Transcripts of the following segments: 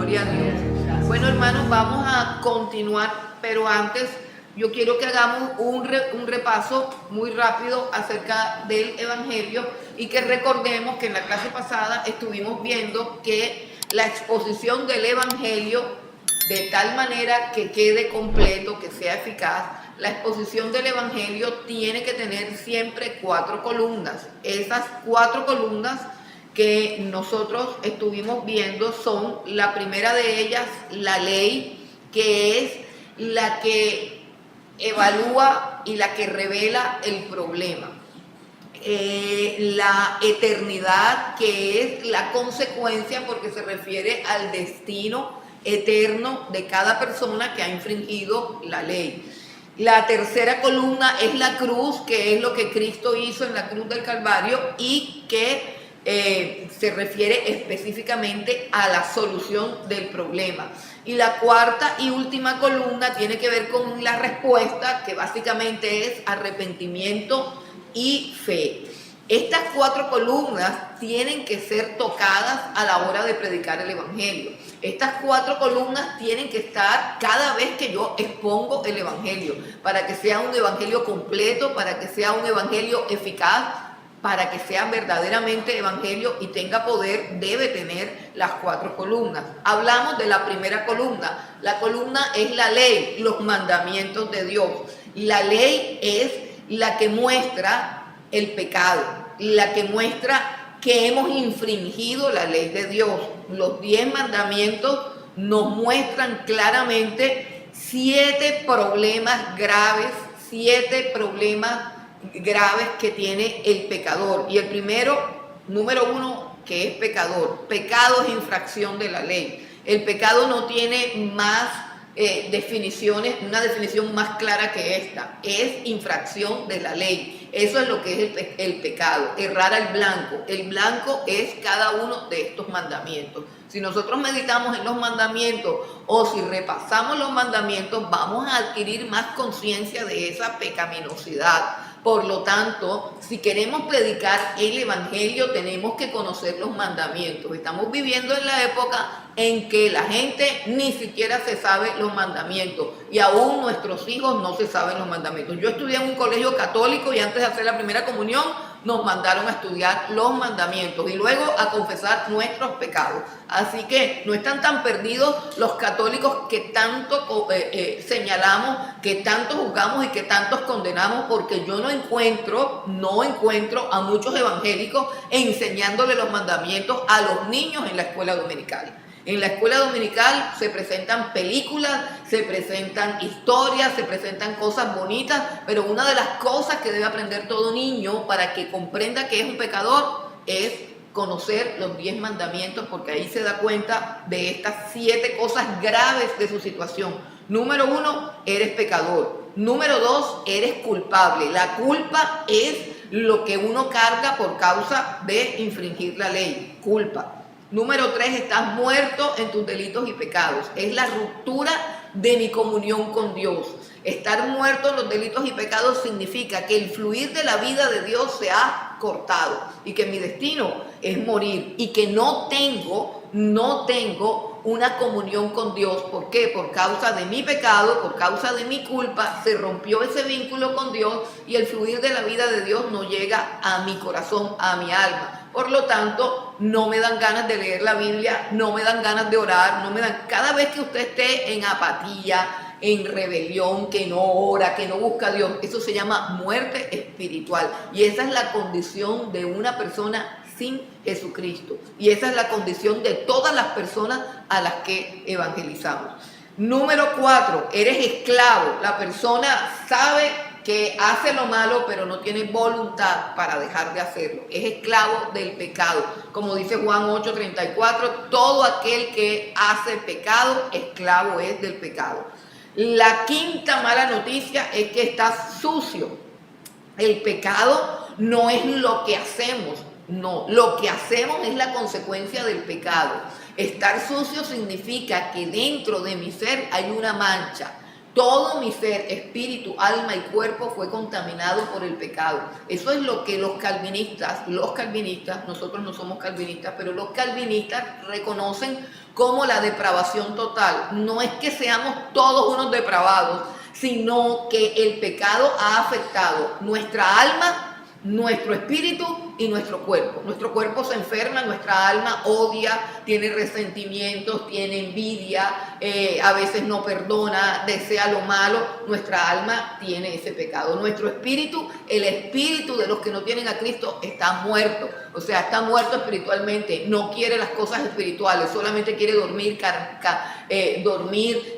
Gloria a Dios. Bueno, hermanos, vamos a continuar, pero antes yo quiero que hagamos un repaso muy rápido acerca del Evangelio y que recordemos que en la clase pasada estuvimos viendo que la exposición del Evangelio, de tal manera que quede completo, que sea eficaz, la exposición del Evangelio tiene que tener siempre 4 columnas. Esas 4 columnas que nosotros estuvimos viendo son, la primera de ellas, la ley, que es la que evalúa y la que revela el problema. La eternidad, que es la consecuencia, porque se refiere al destino eterno de cada persona que ha infringido la ley. La tercera columna es la cruz, que es lo que Cristo hizo en la cruz del Calvario y que se refiere específicamente a la solución del problema. Y la cuarta y última columna tiene que ver con la respuesta, que básicamente es arrepentimiento y fe. Estas 4 columnas tienen que ser tocadas a la hora de predicar el Evangelio. Estas 4 columnas tienen que estar cada vez que yo expongo el Evangelio, para que sea un Evangelio completo, para que sea un Evangelio eficaz, para que sea verdaderamente Evangelio y tenga poder, debe tener las 4 columnas. Hablamos de la primera columna. La columna es la ley, los mandamientos de Dios. La ley es la que muestra el pecado, la que muestra que hemos infringido la ley de Dios. Los 10 mandamientos nos muestran claramente 7 problemas graves, 7 problemas graves que tiene el pecador. Y el primero, número 1, que es pecador. Pecado es infracción de la ley. El pecado no tiene más definiciones, una definición más clara que esta. Es infracción de la ley. Eso es lo que es el pecado, errar al blanco. El blanco es cada uno de estos mandamientos. Si nosotros meditamos en los mandamientos o si repasamos los mandamientos, vamos a adquirir más conciencia de esa pecaminosidad. Por lo tanto, si queremos predicar el Evangelio, tenemos que conocer los mandamientos. Estamos viviendo en la época en que la gente ni siquiera se sabe los mandamientos y aún nuestros hijos no se saben los mandamientos. Yo estudié en un colegio católico y antes de hacer la primera comunión nos mandaron a estudiar los mandamientos y luego a confesar nuestros pecados. Así que no están tan perdidos los católicos que tanto señalamos, que tanto juzgamos y que tantos condenamos, porque yo no encuentro a muchos evangélicos enseñándole los mandamientos a los niños en la escuela dominical. En la escuela dominical se presentan películas, se presentan historias, se presentan cosas bonitas, pero una de las cosas que debe aprender todo niño para que comprenda que es un pecador es conocer los 10 mandamientos, porque ahí se da cuenta de estas 7 cosas graves de su situación. Número 1, eres pecador. Número 2, eres culpable. La culpa es lo que uno carga por causa de infringir la ley, culpa. Número 3, estás muerto en tus delitos y pecados. Es la ruptura de mi comunión con Dios. Estar muerto en los delitos y pecados significa que el fluir de la vida de Dios se ha cortado y que mi destino es morir y que no tengo una comunión con Dios. ¿Por qué? Por causa de mi pecado, por causa de mi culpa, se rompió ese vínculo con Dios y el fluir de la vida de Dios no llega a mi corazón, a mi alma. Por lo tanto, no me dan ganas de leer la Biblia, no me dan ganas de orar, cada vez que usted esté en apatía, en rebelión, que no ora, que no busca a Dios, eso se llama muerte espiritual. Y esa es la condición de una persona sin Jesucristo. Y esa es la condición de todas las personas a las que evangelizamos. Número 4, eres esclavo. La persona sabe que hace lo malo, pero no tiene voluntad para dejar de hacerlo. Es esclavo del pecado. Como dice Juan 8:34, todo aquel que hace pecado, esclavo es del pecado. La quinta mala noticia es que estás sucio. El pecado no es lo que hacemos, no. Lo que hacemos es la consecuencia del pecado. Estar sucio significa que dentro de mi ser hay una mancha. Todo mi ser, espíritu, alma y cuerpo fue contaminado por el pecado. Eso es lo que los calvinistas, nosotros no somos calvinistas, pero los calvinistas reconocen como la depravación total. No es que seamos todos unos depravados, sino que el pecado ha afectado nuestra alma, nuestro espíritu y nuestro cuerpo. Nuestro cuerpo se enferma, nuestra alma odia, tiene resentimientos, tiene envidia, a veces no perdona, desea lo malo. Nuestra alma tiene ese pecado. Nuestro espíritu, el espíritu de los que no tienen a Cristo está muerto. O sea, está muerto espiritualmente, no quiere las cosas espirituales, solamente quiere dormir,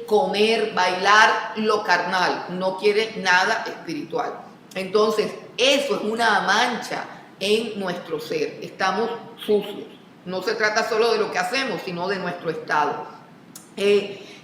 comer, bailar, lo carnal, no quiere nada espiritual. Entonces, eso es una mancha en nuestro ser. Estamos sucios. No se trata solo de lo que hacemos, sino de nuestro estado.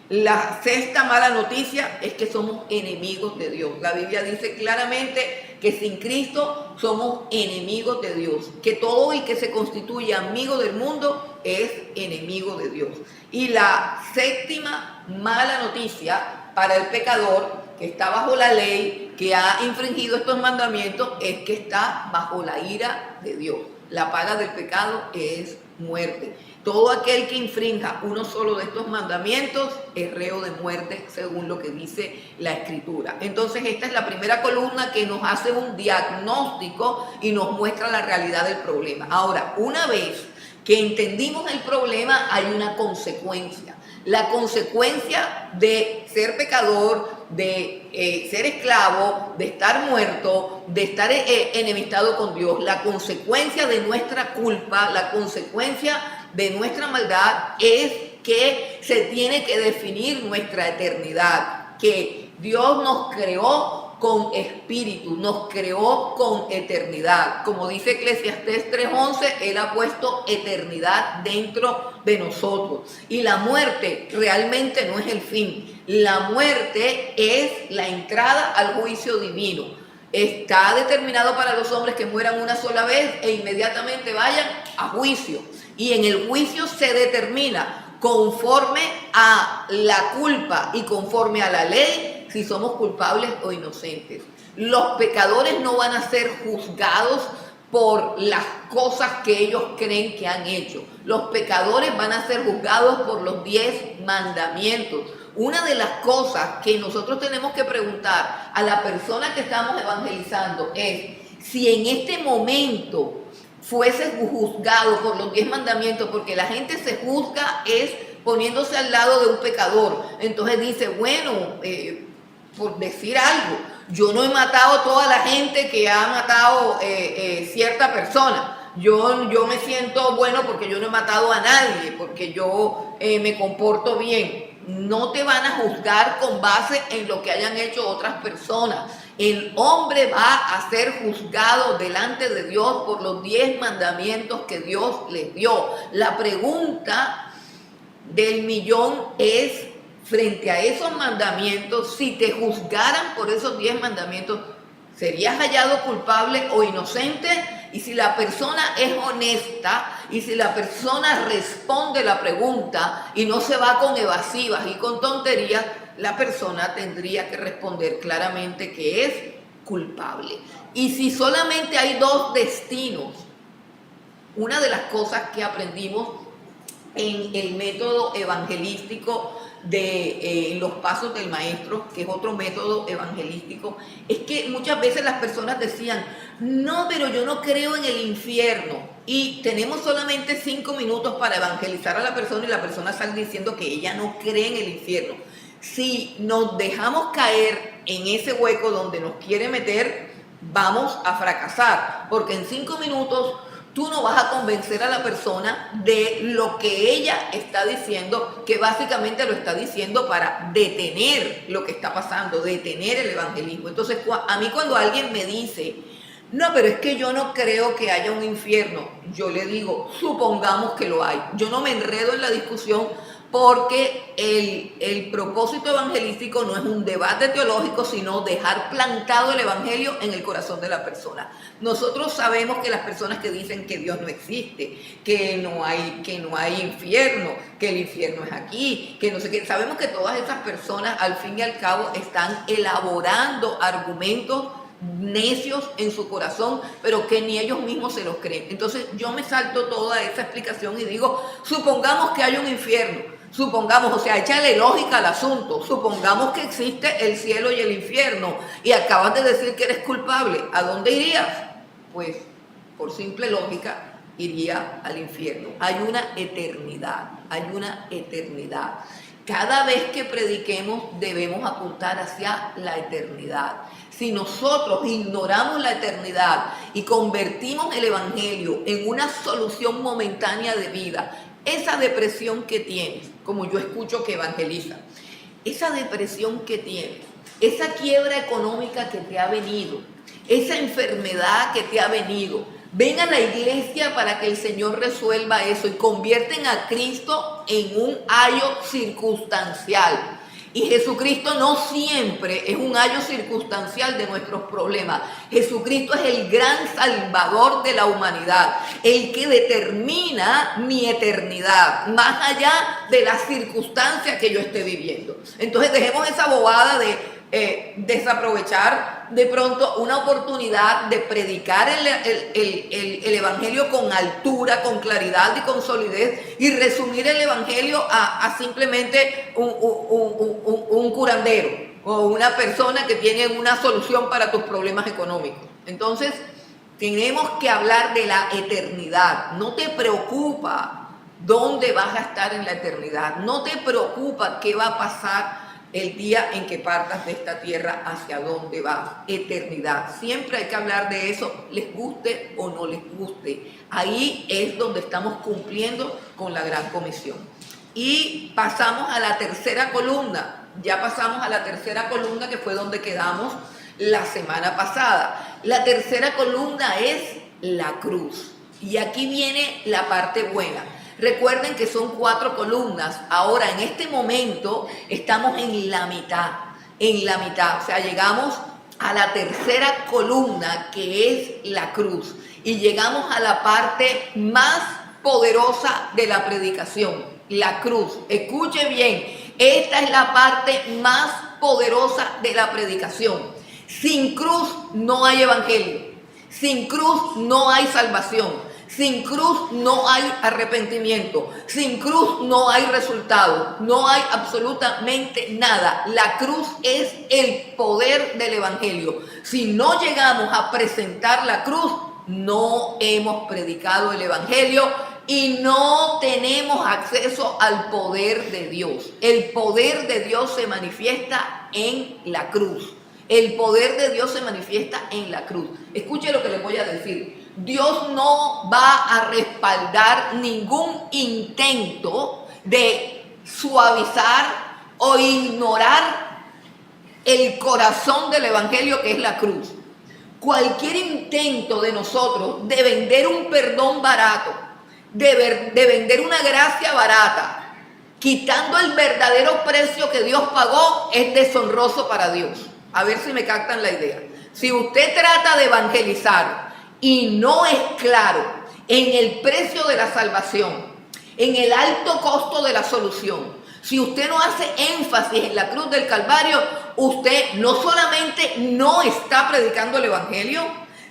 La sexta mala noticia es que somos enemigos de Dios. La Biblia dice claramente que sin Cristo somos enemigos de Dios. Que todo el que se constituye amigo del mundo es enemigo de Dios. Y la séptima mala noticia para el pecador que está bajo la ley, que ha infringido estos mandamientos, es que está bajo la ira de Dios. La paga del pecado es muerte. Todo aquel que infrinja uno solo de estos mandamientos es reo de muerte, según lo que dice la Escritura. Entonces, esta es la primera columna que nos hace un diagnóstico y nos muestra la realidad del problema. Ahora, una vez que entendimos el problema, hay una consecuencia. La consecuencia de ser pecador, de ser esclavo, de estar muerto, de estar enemistado con Dios, la consecuencia de nuestra culpa, la consecuencia de nuestra maldad es que se tiene que definir nuestra eternidad, que Dios nos creó con espíritu, nos creó con eternidad. Como dice Eclesiastés 3:11, Él ha puesto eternidad dentro de nosotros. Y la muerte realmente no es el fin. La muerte es la entrada al juicio divino. Está determinado para los hombres que mueran una sola vez e inmediatamente vayan a juicio. Y en el juicio se determina conforme a la culpa y conforme a la ley si somos culpables o inocentes. Los pecadores no van a ser juzgados por las cosas que ellos creen que han hecho. Los pecadores van a ser juzgados por los 10 mandamientos. Una de las cosas que nosotros tenemos que preguntar a la persona que estamos evangelizando es si en este momento fuese juzgado por los 10 mandamientos, porque la gente se juzga es poniéndose al lado de un pecador. Entonces dice, bueno, por decir algo, yo no he matado a toda la gente que ha matado cierta persona. Yo me siento bueno porque yo no he matado a nadie, porque yo me comporto bien. No te van a juzgar con base en lo que hayan hecho otras personas. El hombre va a ser juzgado delante de Dios por los 10 mandamientos que Dios les dio. La pregunta del millón es, frente a esos mandamientos, si te juzgaran por esos 10 mandamientos, ¿serías hallado culpable o inocente? Y si la persona es honesta y si la persona responde la pregunta y no se va con evasivas y con tonterías, la persona tendría que responder claramente que es culpable. Y si solamente hay 2 destinos, una de las cosas que aprendimos en el método evangelístico de los pasos del maestro, que es otro método evangelístico, es que muchas veces las personas decían, no, pero yo no creo en el infierno, y tenemos solamente 5 minutos para evangelizar a la persona y la persona sale diciendo que ella no cree en el infierno. Si nos dejamos caer en ese hueco donde nos quiere meter, vamos a fracasar, porque en 5 minutos tú no vas a convencer a la persona de lo que ella está diciendo, que básicamente lo está diciendo para detener lo que está pasando, detener el evangelismo. Entonces, a mí cuando alguien me dice, no, pero es que yo no creo que haya un infierno, yo le digo, supongamos que lo hay. Yo no me enredo en la discusión porque el propósito evangelístico no es un debate teológico, sino dejar plantado el evangelio en el corazón de la persona. Nosotros sabemos que las personas que dicen que Dios no existe, que no hay infierno, que el infierno es aquí, que no sé qué, sabemos que todas esas personas al fin y al cabo están elaborando argumentos necios en su corazón, pero que ni ellos mismos se los creen. Entonces yo me salto toda esa explicación y digo, supongamos que hay un infierno, supongamos, o sea, échale lógica al asunto, supongamos que existe el cielo y el infierno y acabas de decir que eres culpable, ¿a dónde irías? Pues por simple lógica iría al infierno. Hay una eternidad, hay una eternidad. Cada vez que prediquemos debemos apuntar hacia la eternidad. Si nosotros ignoramos la eternidad y convertimos el evangelio en una solución momentánea de vida, esa depresión que tienes, como yo escucho que evangeliza, esa depresión que tienes, esa quiebra económica que te ha venido, esa enfermedad que te ha venido, ven a la iglesia para que el Señor resuelva eso y convierten a Cristo en un ayo circunstancial. Y Jesucristo no siempre es un ayo circunstancial de nuestros problemas. Jesucristo es el gran salvador de la humanidad, el que determina mi eternidad, más allá de las circunstancias que yo esté viviendo. Entonces dejemos esa bobada de desaprovechar de pronto una oportunidad de predicar el evangelio con altura, con claridad y con solidez, y resumir el evangelio a simplemente un curandero o una persona que tiene una solución para tus problemas económicos. Entonces tenemos que hablar de la eternidad. No te preocupa dónde vas a estar en la eternidad, no te preocupa qué va a pasar el día en que partas de esta tierra, hacia dónde vas, eternidad. Siempre hay que hablar de eso, les guste o no les guste. Ahí es donde estamos cumpliendo con la gran comisión. Y pasamos a la tercera columna. Ya pasamos a la tercera columna, que fue donde quedamos la semana pasada. La tercera columna es la cruz. Y aquí viene la parte buena. Recuerden que son 4 columnas. Ahora, en este momento, estamos en la mitad. O sea, llegamos a la tercera columna, que es la cruz. Y llegamos a la parte más poderosa de la predicación, la cruz. Escuche bien, esta es la parte más poderosa de la predicación. Sin cruz no hay evangelio. Sin cruz no hay salvación. Sin cruz no hay arrepentimiento, sin cruz no hay resultado, no hay absolutamente nada. La cruz es el poder del evangelio. Si no llegamos a presentar la cruz, no hemos predicado el evangelio y no tenemos acceso al poder de Dios. El poder de Dios se manifiesta en la cruz. El poder de Dios se manifiesta en la cruz. Escuche lo que les voy a decir. Dios no va a respaldar ningún intento de suavizar o ignorar el corazón del evangelio, que es la cruz. Cualquier intento de nosotros de vender un perdón barato, de vender una gracia barata, quitando el verdadero precio que Dios pagó, es deshonroso para Dios. A ver si me captan la idea. Si usted trata de evangelizar y no es claro en el precio de la salvación, en el alto costo de la solución, si usted no hace énfasis en la cruz del Calvario, usted no solamente no está predicando el evangelio,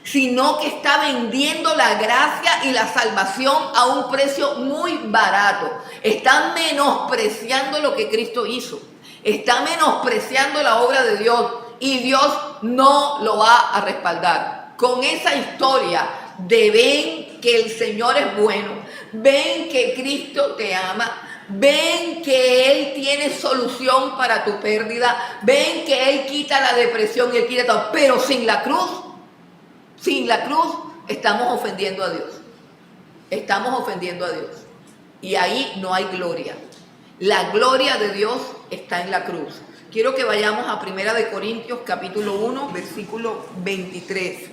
sino que está vendiendo la gracia y la salvación a un precio muy barato. Está menospreciando lo que Cristo hizo. Está menospreciando la obra de Dios y Dios no lo va a respaldar. Con esa historia de ven que el Señor es bueno, ven que Cristo te ama, ven que Él tiene solución para tu pérdida, ven que Él quita la depresión y Él quita todo, pero sin la cruz estamos ofendiendo a Dios. Estamos ofendiendo a Dios. Y ahí no hay gloria. La gloria de Dios está en la cruz. Quiero que vayamos a 1 Corintios capítulo 1, versículo 23.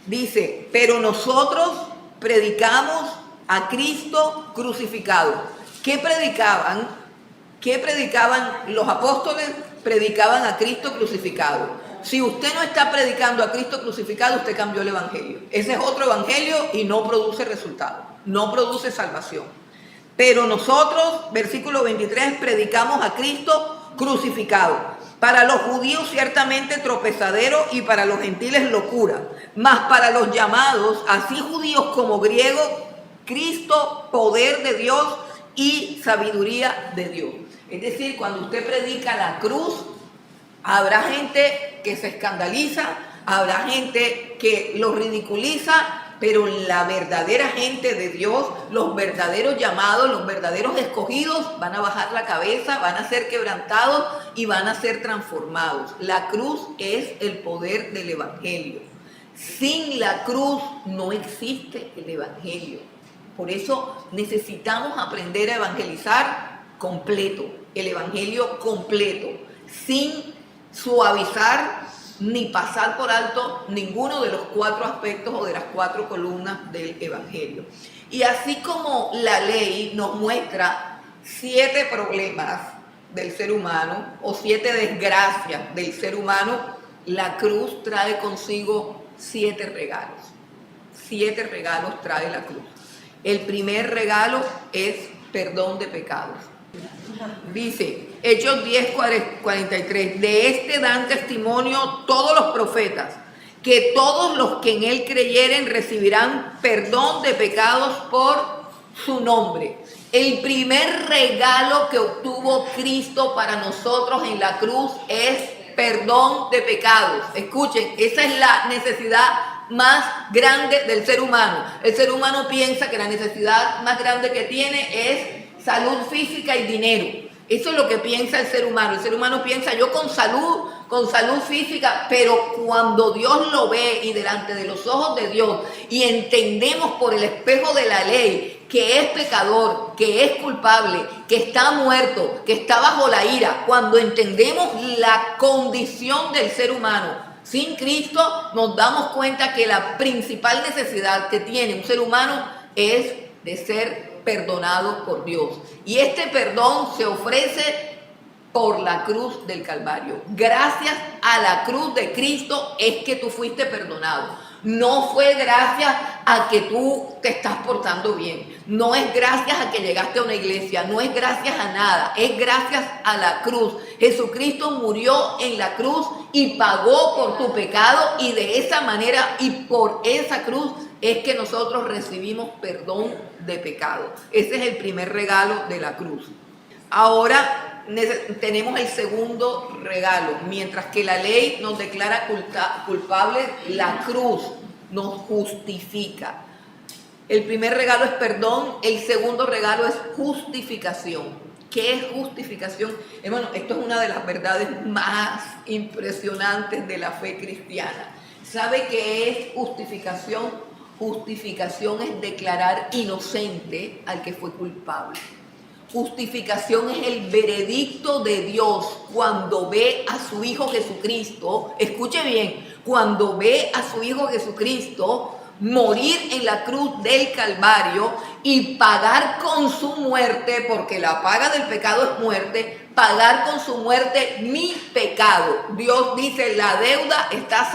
Dice, pero nosotros predicamos a Cristo crucificado. ¿Qué predicaban ¿Qué predicaban los apóstoles? Predicaban a Cristo crucificado. Si usted no está predicando a Cristo crucificado, usted cambió el evangelio. Ese es otro evangelio y no produce resultado, no produce salvación. Pero nosotros, versículo 23, predicamos a Cristo crucificado. Para los judíos ciertamente tropezadero y para los gentiles locura. Mas para los llamados, así judíos como griegos, Cristo, poder de Dios y sabiduría de Dios. Es decir, cuando usted predica la cruz, habrá gente que se escandaliza, habrá gente que lo ridiculiza, pero la verdadera gente de Dios, los verdaderos llamados, los verdaderos escogidos, van a bajar la cabeza, van a ser quebrantados y van a ser transformados. La cruz es el poder del evangelio. Sin la cruz no existe el evangelio. Por eso necesitamos aprender a evangelizar completo, el evangelio completo, sin suavizar ni pasar por alto ninguno de los 4 aspectos o de las 4 columnas del evangelio. Y así como la ley nos muestra 7 problemas del ser humano o 7 desgracias del ser humano, la cruz trae consigo 7 regalos. 7 regalos trae la cruz. El primer regalo es perdón de pecados. Dice Hechos 10:43, de este dan testimonio todos los profetas, que todos los que en él creyeren recibirán perdón de pecados por su nombre. El primer regalo que obtuvo Cristo para nosotros en la cruz es perdón de pecados. Escuchen, esa es la necesidad más grande del ser humano. El ser humano piensa que la necesidad más grande que tiene es salud física y dinero. Eso es lo que piensa el ser humano. El ser humano piensa, yo con salud física, pero cuando Dios lo ve y delante de los ojos de Dios y entendemos por el espejo de la ley que es pecador, que es culpable, que está muerto, que está bajo la ira, cuando entendemos la condición del ser humano sin Cristo, nos damos cuenta que la principal necesidad que tiene un ser humano es de ser perdonado por Dios. Y este perdón se ofrece por la cruz del Calvario. Gracias a la cruz de Cristo es que tú fuiste perdonado. No fue gracias a que tú te estás portando bien. No es gracias a que llegaste a una iglesia. No es gracias a nada. Es gracias a la cruz. Jesucristo murió en la cruz y pagó por tu pecado. Y de esa manera y por esa cruz es que nosotros recibimos perdón de pecado. Ese es el primer regalo de la cruz. Ahora tenemos el segundo regalo. Mientras que la ley nos declara culpables, la cruz nos justifica. El primer regalo es perdón, el segundo regalo es justificación. ¿Qué es justificación? Bueno, esto es una de las verdades más impresionantes de la fe cristiana. ¿Sabe qué es justificación? Justificación es declarar inocente al que fue culpable. Justificación es el veredicto de Dios cuando ve a su Hijo Jesucristo, escuche bien, cuando ve a su Hijo Jesucristo morir en la cruz del Calvario y pagar con su muerte, porque la paga del pecado es muerte, pagar con su muerte mi pecado. Dios dice, la deuda está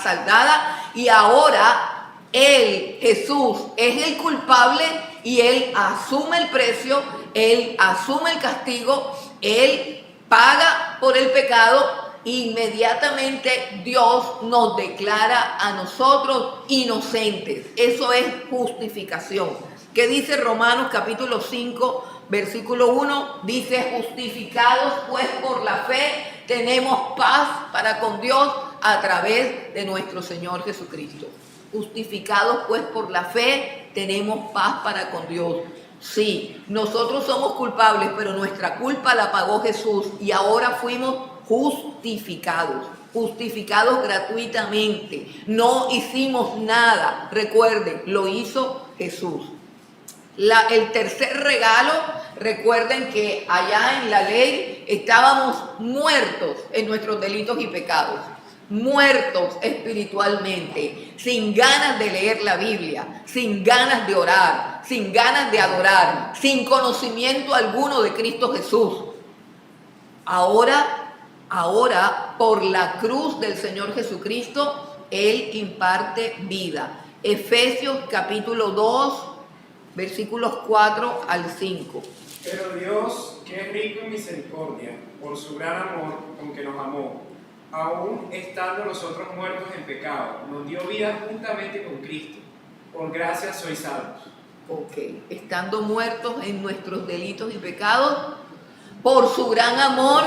saldada y ahora Él, Jesús, es el culpable y Él asume el precio, Él asume el castigo, Él paga por el pecado. Inmediatamente Dios nos declara a nosotros inocentes. Eso es justificación. ¿Qué dice Romanos capítulo 5, versículo 1? Dice, justificados pues por la fe, tenemos paz para con Dios a través de nuestro Señor Jesucristo. Justificados pues por la fe, tenemos paz para con Dios. Sí, nosotros somos culpables, pero nuestra culpa la pagó Jesús y ahora fuimos justificados gratuitamente. No hicimos nada, recuerden, lo hizo Jesús. El tercer regalo, recuerden que allá en la ley estábamos muertos en nuestros delitos y pecados. Muertos espiritualmente, sin ganas de leer la Biblia, sin ganas de orar, sin ganas de adorar, sin conocimiento alguno de Cristo Jesús. Ahora, por la cruz del Señor Jesucristo, Él imparte vida. Efesios capítulo 2, versículos 4 al 5. Pero Dios, que es rico en misericordia, por su gran amor con que nos amó, aún estando nosotros muertos en pecado, nos dio vida juntamente con Cristo. Por gracia sois salvos. Ok, estando muertos en nuestros delitos y pecados, por su gran amor,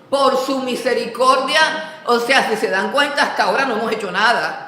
por su misericordia. O sea, si se dan cuenta, hasta ahora no hemos hecho nada.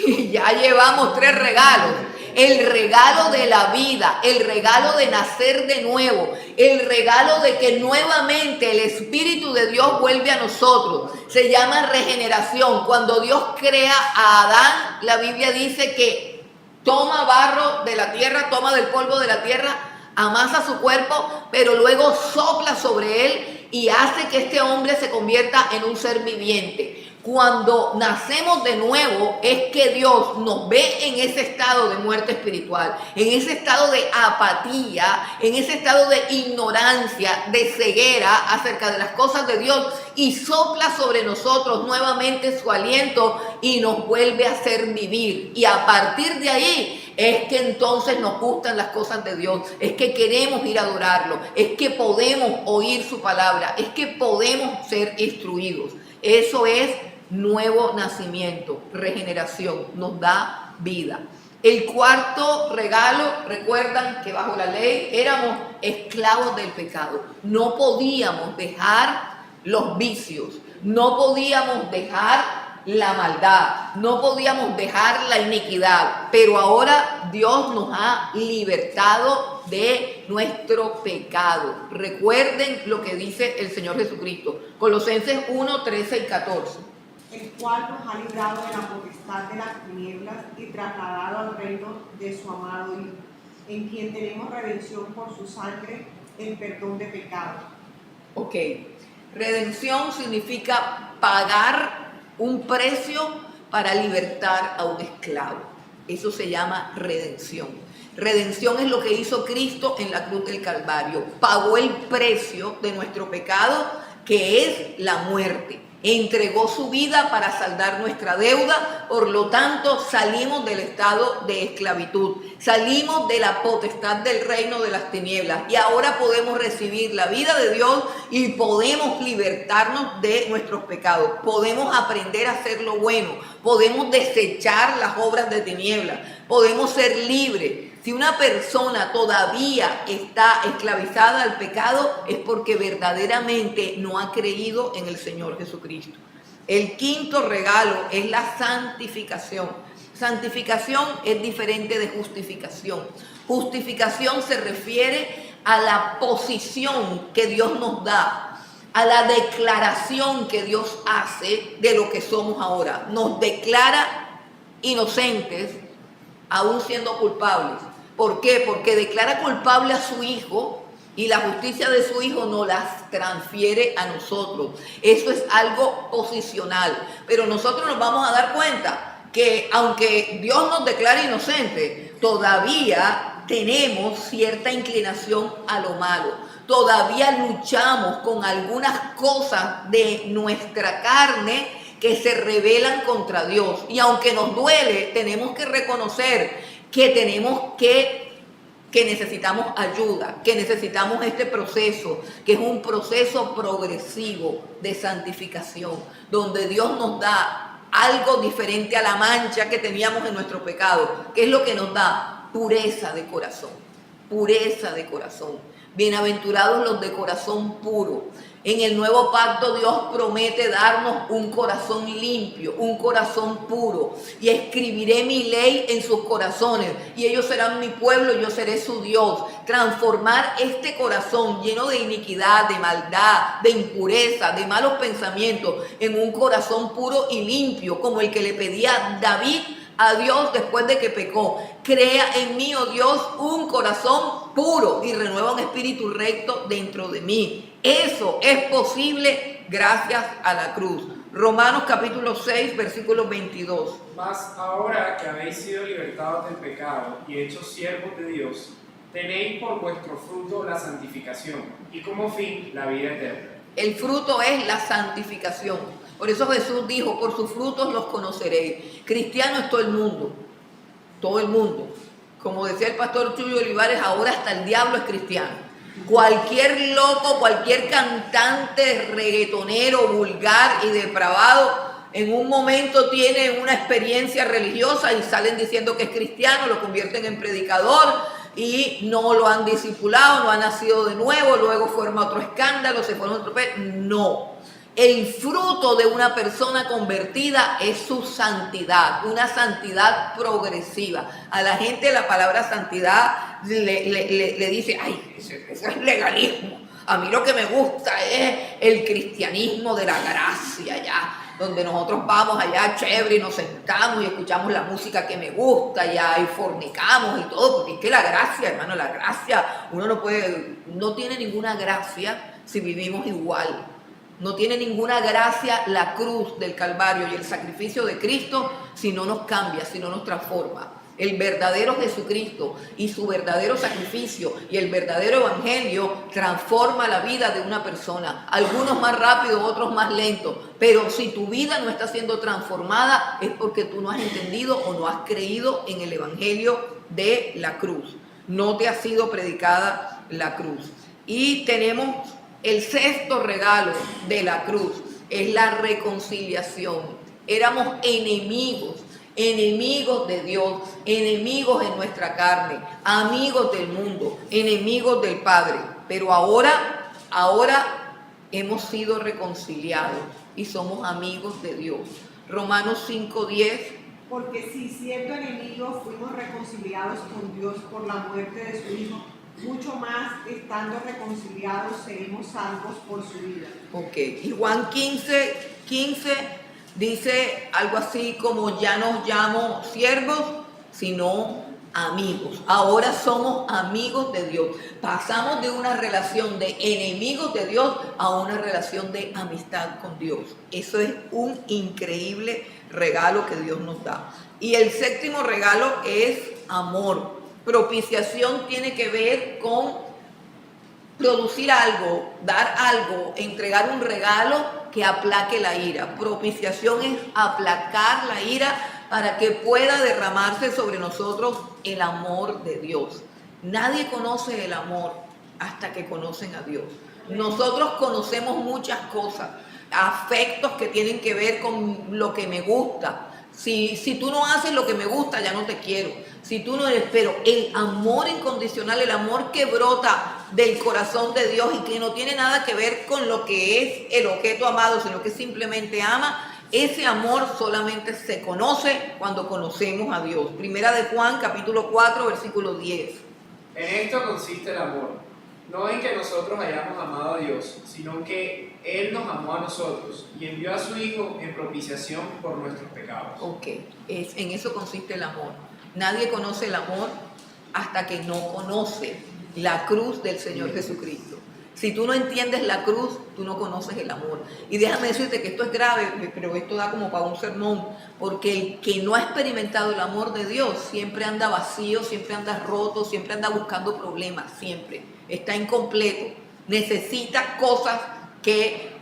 Y ya llevamos 3 regalos. El regalo de la vida, el regalo de nacer de nuevo, el regalo de que nuevamente el Espíritu de Dios vuelve a nosotros. Se llama regeneración. Cuando Dios crea a Adán, la Biblia dice que toma barro de la tierra, toma del polvo de la tierra, amasa su cuerpo, pero luego sopla sobre él y hace que este hombre se convierta en un ser viviente. Cuando nacemos de nuevo es que Dios nos ve en ese estado de muerte espiritual, en ese estado de apatía, en ese estado de ignorancia, de ceguera acerca de las cosas de Dios y sopla sobre nosotros nuevamente su aliento y nos vuelve a hacer vivir. Y a partir de ahí es que entonces nos gustan las cosas de Dios, es que queremos ir a adorarlo, es que podemos oír su palabra, es que podemos ser instruidos. Eso es nuevo nacimiento, regeneración, nos da vida. El cuarto regalo, recuerdan que bajo la ley éramos esclavos del pecado. No podíamos dejar los vicios, no podíamos dejar la maldad, no podíamos dejar la iniquidad, pero ahora Dios nos ha libertado de nuestro pecado. Recuerden lo que dice el Señor Jesucristo, Colosenses 1, 13 y 14. El cual nos ha librado de la potestad de las tinieblas y trasladado al reino de su amado Hijo, en quien tenemos redención por su sangre, el perdón de pecados. Ok, redención significa pagar un precio para libertar a un esclavo. Eso se llama redención. Redención es lo que hizo Cristo en la cruz del Calvario. Pagó el precio de nuestro pecado, que es la muerte. Entregó su vida para saldar nuestra deuda, por lo tanto salimos del estado de esclavitud, salimos de la potestad del reino de las tinieblas y ahora podemos recibir la vida de Dios y podemos libertarnos de nuestros pecados, podemos aprender a hacer lo bueno, podemos desechar las obras de tinieblas, podemos ser libres. Si una persona todavía está esclavizada al pecado es porque verdaderamente no ha creído en el Señor Jesucristo. El quinto regalo es la santificación. Santificación es diferente de justificación. Justificación se refiere a la posición que Dios nos da, a la declaración que Dios hace de lo que somos ahora. Nos declara inocentes aún siendo culpables. ¿Por qué? Porque declara culpable a su hijo y la justicia de su hijo nos las transfiere a nosotros. Eso es algo posicional. Pero nosotros nos vamos a dar cuenta que aunque Dios nos declare inocentes, todavía tenemos cierta inclinación a lo malo. Todavía luchamos con algunas cosas de nuestra carne que se rebelan contra Dios. Y aunque nos duele, tenemos que reconocer que necesitamos ayuda, que necesitamos este proceso, que es un proceso progresivo de santificación, donde Dios nos da algo diferente a la mancha que teníamos en nuestro pecado. ¿Qué es lo que nos da? Pureza de corazón, pureza de corazón. Bienaventurados los de corazón puro. En el nuevo pacto Dios promete darnos un corazón limpio, un corazón puro. Y escribiré mi ley en sus corazones y ellos serán mi pueblo y yo seré su Dios. Transformar este corazón lleno de iniquidad, de maldad, de impureza, de malos pensamientos en un corazón puro y limpio, como el que le pedía David a Dios después de que pecó. Crea en mí, oh Dios, un corazón puro y renueva un espíritu recto dentro de mí. Eso es posible gracias a la cruz. Romanos capítulo 6, versículo 22. Mas ahora que habéis sido libertados del pecado y hechos siervos de Dios, tenéis por vuestro fruto la santificación y como fin la vida eterna. El fruto es la santificación. Por eso Jesús dijo, por sus frutos los conoceréis. Cristiano es todo el mundo. Todo el mundo. Como decía el pastor Chuyo Olivares, ahora hasta el diablo es cristiano. Cualquier loco, cualquier cantante reggaetonero, vulgar y depravado, en un momento tiene una experiencia religiosa y salen diciendo que es cristiano, lo convierten en predicador y no lo han discipulado, no ha nacido de nuevo, luego forma otro escándalo, se forma otro... No. El fruto de una persona convertida es su santidad, una santidad progresiva. A la gente la palabra santidad le dice, ay, eso es legalismo. A mí lo que me gusta es el cristianismo de la gracia, ya, donde nosotros vamos allá chévere y nos sentamos y escuchamos la música que me gusta ya, y fornicamos y todo, porque es que la gracia, hermano, la gracia, uno no tiene ninguna gracia si vivimos igual. No tiene ninguna gracia la cruz del Calvario y el sacrificio de Cristo si no nos cambia, si no nos transforma. El verdadero Jesucristo y su verdadero sacrificio y el verdadero evangelio transforma la vida de una persona. Algunos más rápido, otros más lento. Pero si tu vida no está siendo transformada es porque tú no has entendido o no has creído en el evangelio de la cruz. No te ha sido predicada la cruz. Y tenemos el sexto regalo de la cruz, es la reconciliación. Éramos enemigos de Dios, enemigos en nuestra carne, amigos del mundo, enemigos del Padre. Pero ahora hemos sido reconciliados y somos amigos de Dios. Romanos 5:10. Porque si siendo enemigos fuimos reconciliados con Dios por la muerte de su Hijo, mucho más estando reconciliados seremos salvos por su vida. Ok, y Juan 15 dice algo así como ya no os llamo siervos, sino amigos. Ahora somos amigos de Dios. Pasamos de una relación de enemigos de Dios a una relación de amistad con Dios. Eso es un increíble regalo que Dios nos da. Y el séptimo regalo es amor. Propiciación tiene que ver con producir algo, dar algo, entregar un regalo que aplaque la ira. Propiciación es aplacar la ira para que pueda derramarse sobre nosotros el amor de Dios. Nadie conoce el amor hasta que conocen a Dios. Nosotros conocemos muchas cosas, afectos que tienen que ver con lo que me gusta. Si tú no haces lo que me gusta, ya no te quiero. Si tú no eres, pero el amor incondicional, el amor que brota del corazón de Dios y que no tiene nada que ver con lo que es el objeto amado, sino que simplemente ama, ese amor solamente se conoce cuando conocemos a Dios. Primera de Juan, capítulo 4, versículo 10. En esto consiste el amor, no en que nosotros hayamos amado a Dios, sino que Él nos amó a nosotros y envió a su Hijo en propiciación por nuestros pecados. Ok, en eso consiste el amor. Nadie conoce el amor hasta que no conoce la cruz del Señor Jesucristo. Si tú no entiendes la cruz, tú no conoces el amor. Y déjame decirte que esto es grave, pero esto da como para un sermón, porque el que no ha experimentado el amor de Dios siempre anda vacío, siempre anda roto, siempre anda buscando problemas, siempre. Está incompleto. Necesita cosas que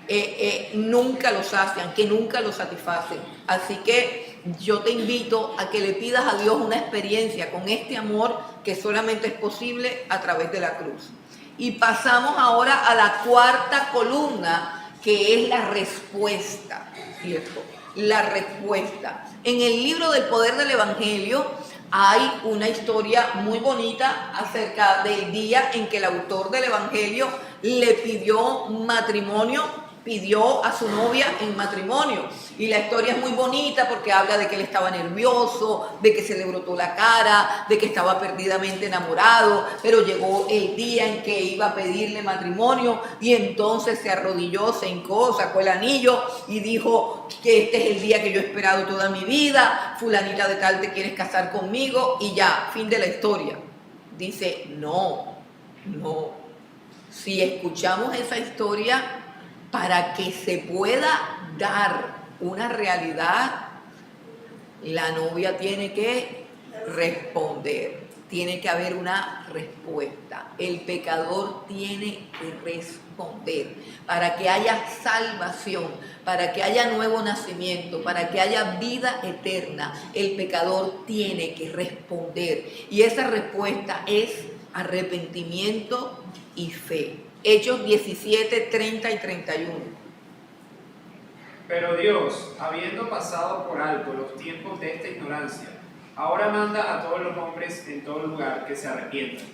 nunca lo sacian, que nunca lo satisfacen. Así que yo te invito a que le pidas a Dios una experiencia con este amor que solamente es posible a través de la cruz. Y pasamos ahora a la cuarta columna, que es la respuesta, ¿cierto? La respuesta. En el libro del Poder del Evangelio hay una historia muy bonita acerca del día en que el autor del Evangelio le pidió matrimonio, pidió a su novia en matrimonio. Y la historia es muy bonita porque habla de que él estaba nervioso, de que se le brotó la cara, de que estaba perdidamente enamorado, pero llegó el día en que iba a pedirle matrimonio y entonces se arrodilló, se hincó, sacó el anillo y dijo que este es el día que yo he esperado toda mi vida, fulanita de tal, ¿te quieres casar conmigo? Y ya, fin de la historia. Dice, no. Si escuchamos esa historia, para que se pueda dar una realidad, la novia tiene que responder, tiene que haber una respuesta. El pecador tiene que responder para que haya salvación, para que haya nuevo nacimiento, para que haya vida eterna. El pecador tiene que responder y esa respuesta es arrepentimiento y fe. Hechos 17, 30 y 31. Pero Dios, habiendo pasado por alto los tiempos de esta ignorancia, ahora manda a todos los hombres en todo lugar que se arrepientan,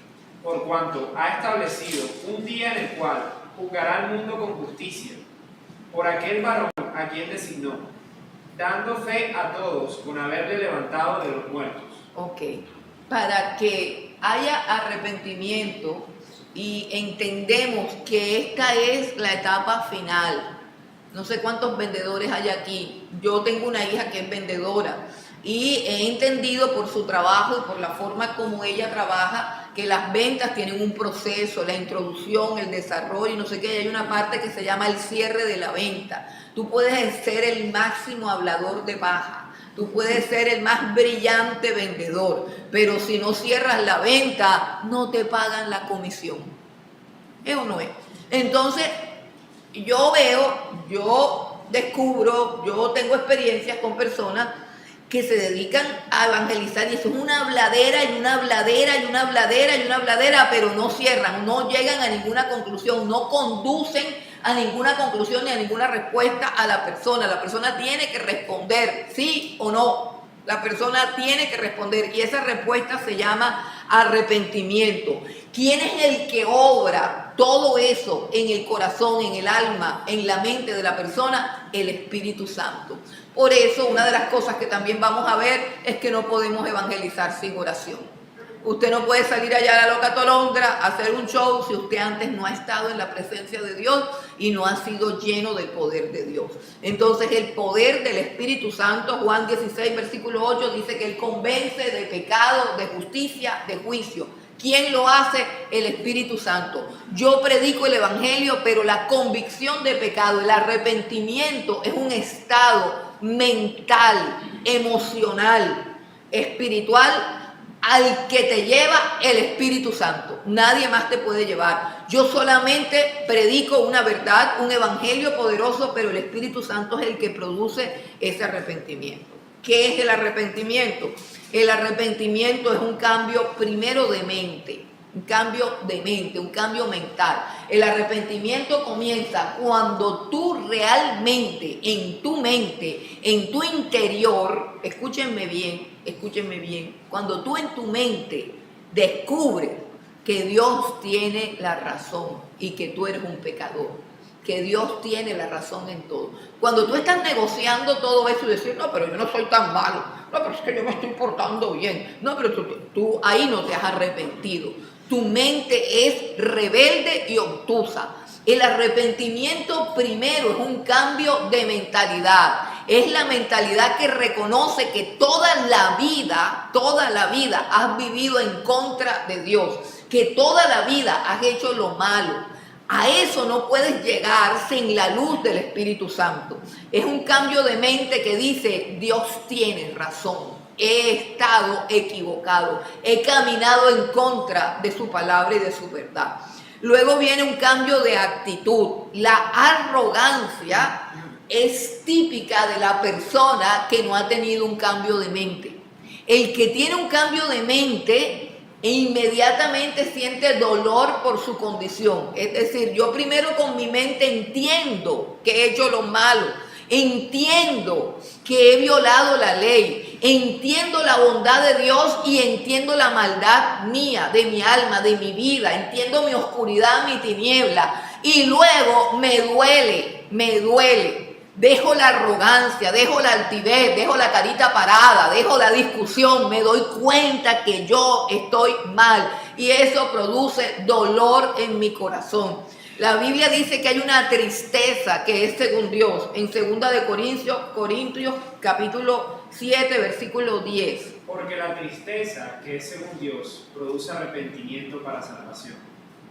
por cuanto ha establecido un día en el cual juzgará al mundo con justicia, por aquel varón a quien designó, dando fe a todos con haberle levantado de los muertos. Ok, para que haya arrepentimiento y entendemos que esta es la etapa final. No sé cuántos vendedores hay aquí. Yo tengo una hija que es vendedora y he entendido por su trabajo y por la forma como ella trabaja que las ventas tienen un proceso, la introducción, el desarrollo y no sé qué. Hay una parte que se llama el cierre de la venta. Tú puedes ser el máximo hablador de paja, tú puedes ser el más brillante vendedor, pero si no cierras la venta, no te pagan la comisión. ¿Es o no es? Entonces, yo descubro, yo tengo experiencias con personas que se dedican a evangelizar y eso es una habladera y una habladera y una habladera y una habladera, pero no cierran, no llegan a ninguna conclusión, no conducen a ninguna conclusión ni a ninguna respuesta a la persona. La persona tiene que responder sí o no. La persona tiene que responder y esa respuesta se llama arrepentimiento. ¿Quién es el que obra todo eso en el corazón, en el alma, en la mente de la persona? El Espíritu Santo. Por eso, una de las cosas que también vamos a ver es que no podemos evangelizar sin oración. Usted no puede salir allá a la loca Tolondra a hacer un show si usted antes no ha estado en la presencia de Dios y no ha sido lleno del poder de Dios. Entonces el poder del Espíritu Santo, Juan 16, versículo 8, dice que Él convence de pecado, de justicia, de juicio. ¿Quién lo hace? El Espíritu Santo. Yo predico el Evangelio, pero la convicción de pecado, el arrepentimiento es un estado mental, emocional, espiritual, al que te lleva el Espíritu Santo. Nadie más te puede llevar. Yo solamente predico una verdad, un evangelio poderoso, pero el Espíritu Santo es el que produce ese arrepentimiento. ¿Qué es el arrepentimiento? El arrepentimiento es un cambio primero de mente, un cambio de mente, un cambio mental. El arrepentimiento comienza cuando tú realmente, en tu mente, en tu interior, escúchenme bien, cuando tú en tu mente descubres que Dios tiene la razón y que tú eres un pecador, que Dios tiene la razón en todo. Cuando tú estás negociando todo eso y decir, no, pero yo no soy tan malo, no, pero es que yo me estoy portando bien, no, pero tú ahí no te has arrepentido. Tu mente es rebelde y obtusa. El arrepentimiento primero es un cambio de mentalidad. Es la mentalidad que reconoce que toda la vida has vivido en contra de Dios, que toda la vida has hecho lo malo. A eso no puedes llegar sin la luz del Espíritu Santo. Es un cambio de mente que dice, Dios tiene razón. He estado equivocado, he caminado en contra de su palabra y de su verdad. Luego viene un cambio de actitud. La arrogancia es típica de la persona que no ha tenido un cambio de mente. El que tiene un cambio de mente inmediatamente siente dolor por su condición. Es decir, yo primero con mi mente entiendo que he hecho lo malo, entiendo que he violado la ley, entiendo la bondad de Dios y entiendo la maldad mía, de mi alma, de mi vida, entiendo mi oscuridad, mi tiniebla, y luego me duele. Dejo la arrogancia, dejo la altivez, dejo la carita parada, dejo la discusión, me doy cuenta que yo estoy mal y eso produce dolor en mi corazón. La Biblia dice que hay una tristeza que es según Dios, en 2 de Corintios capítulo 7, versículo 10. Porque la tristeza que es según Dios produce arrepentimiento para salvación,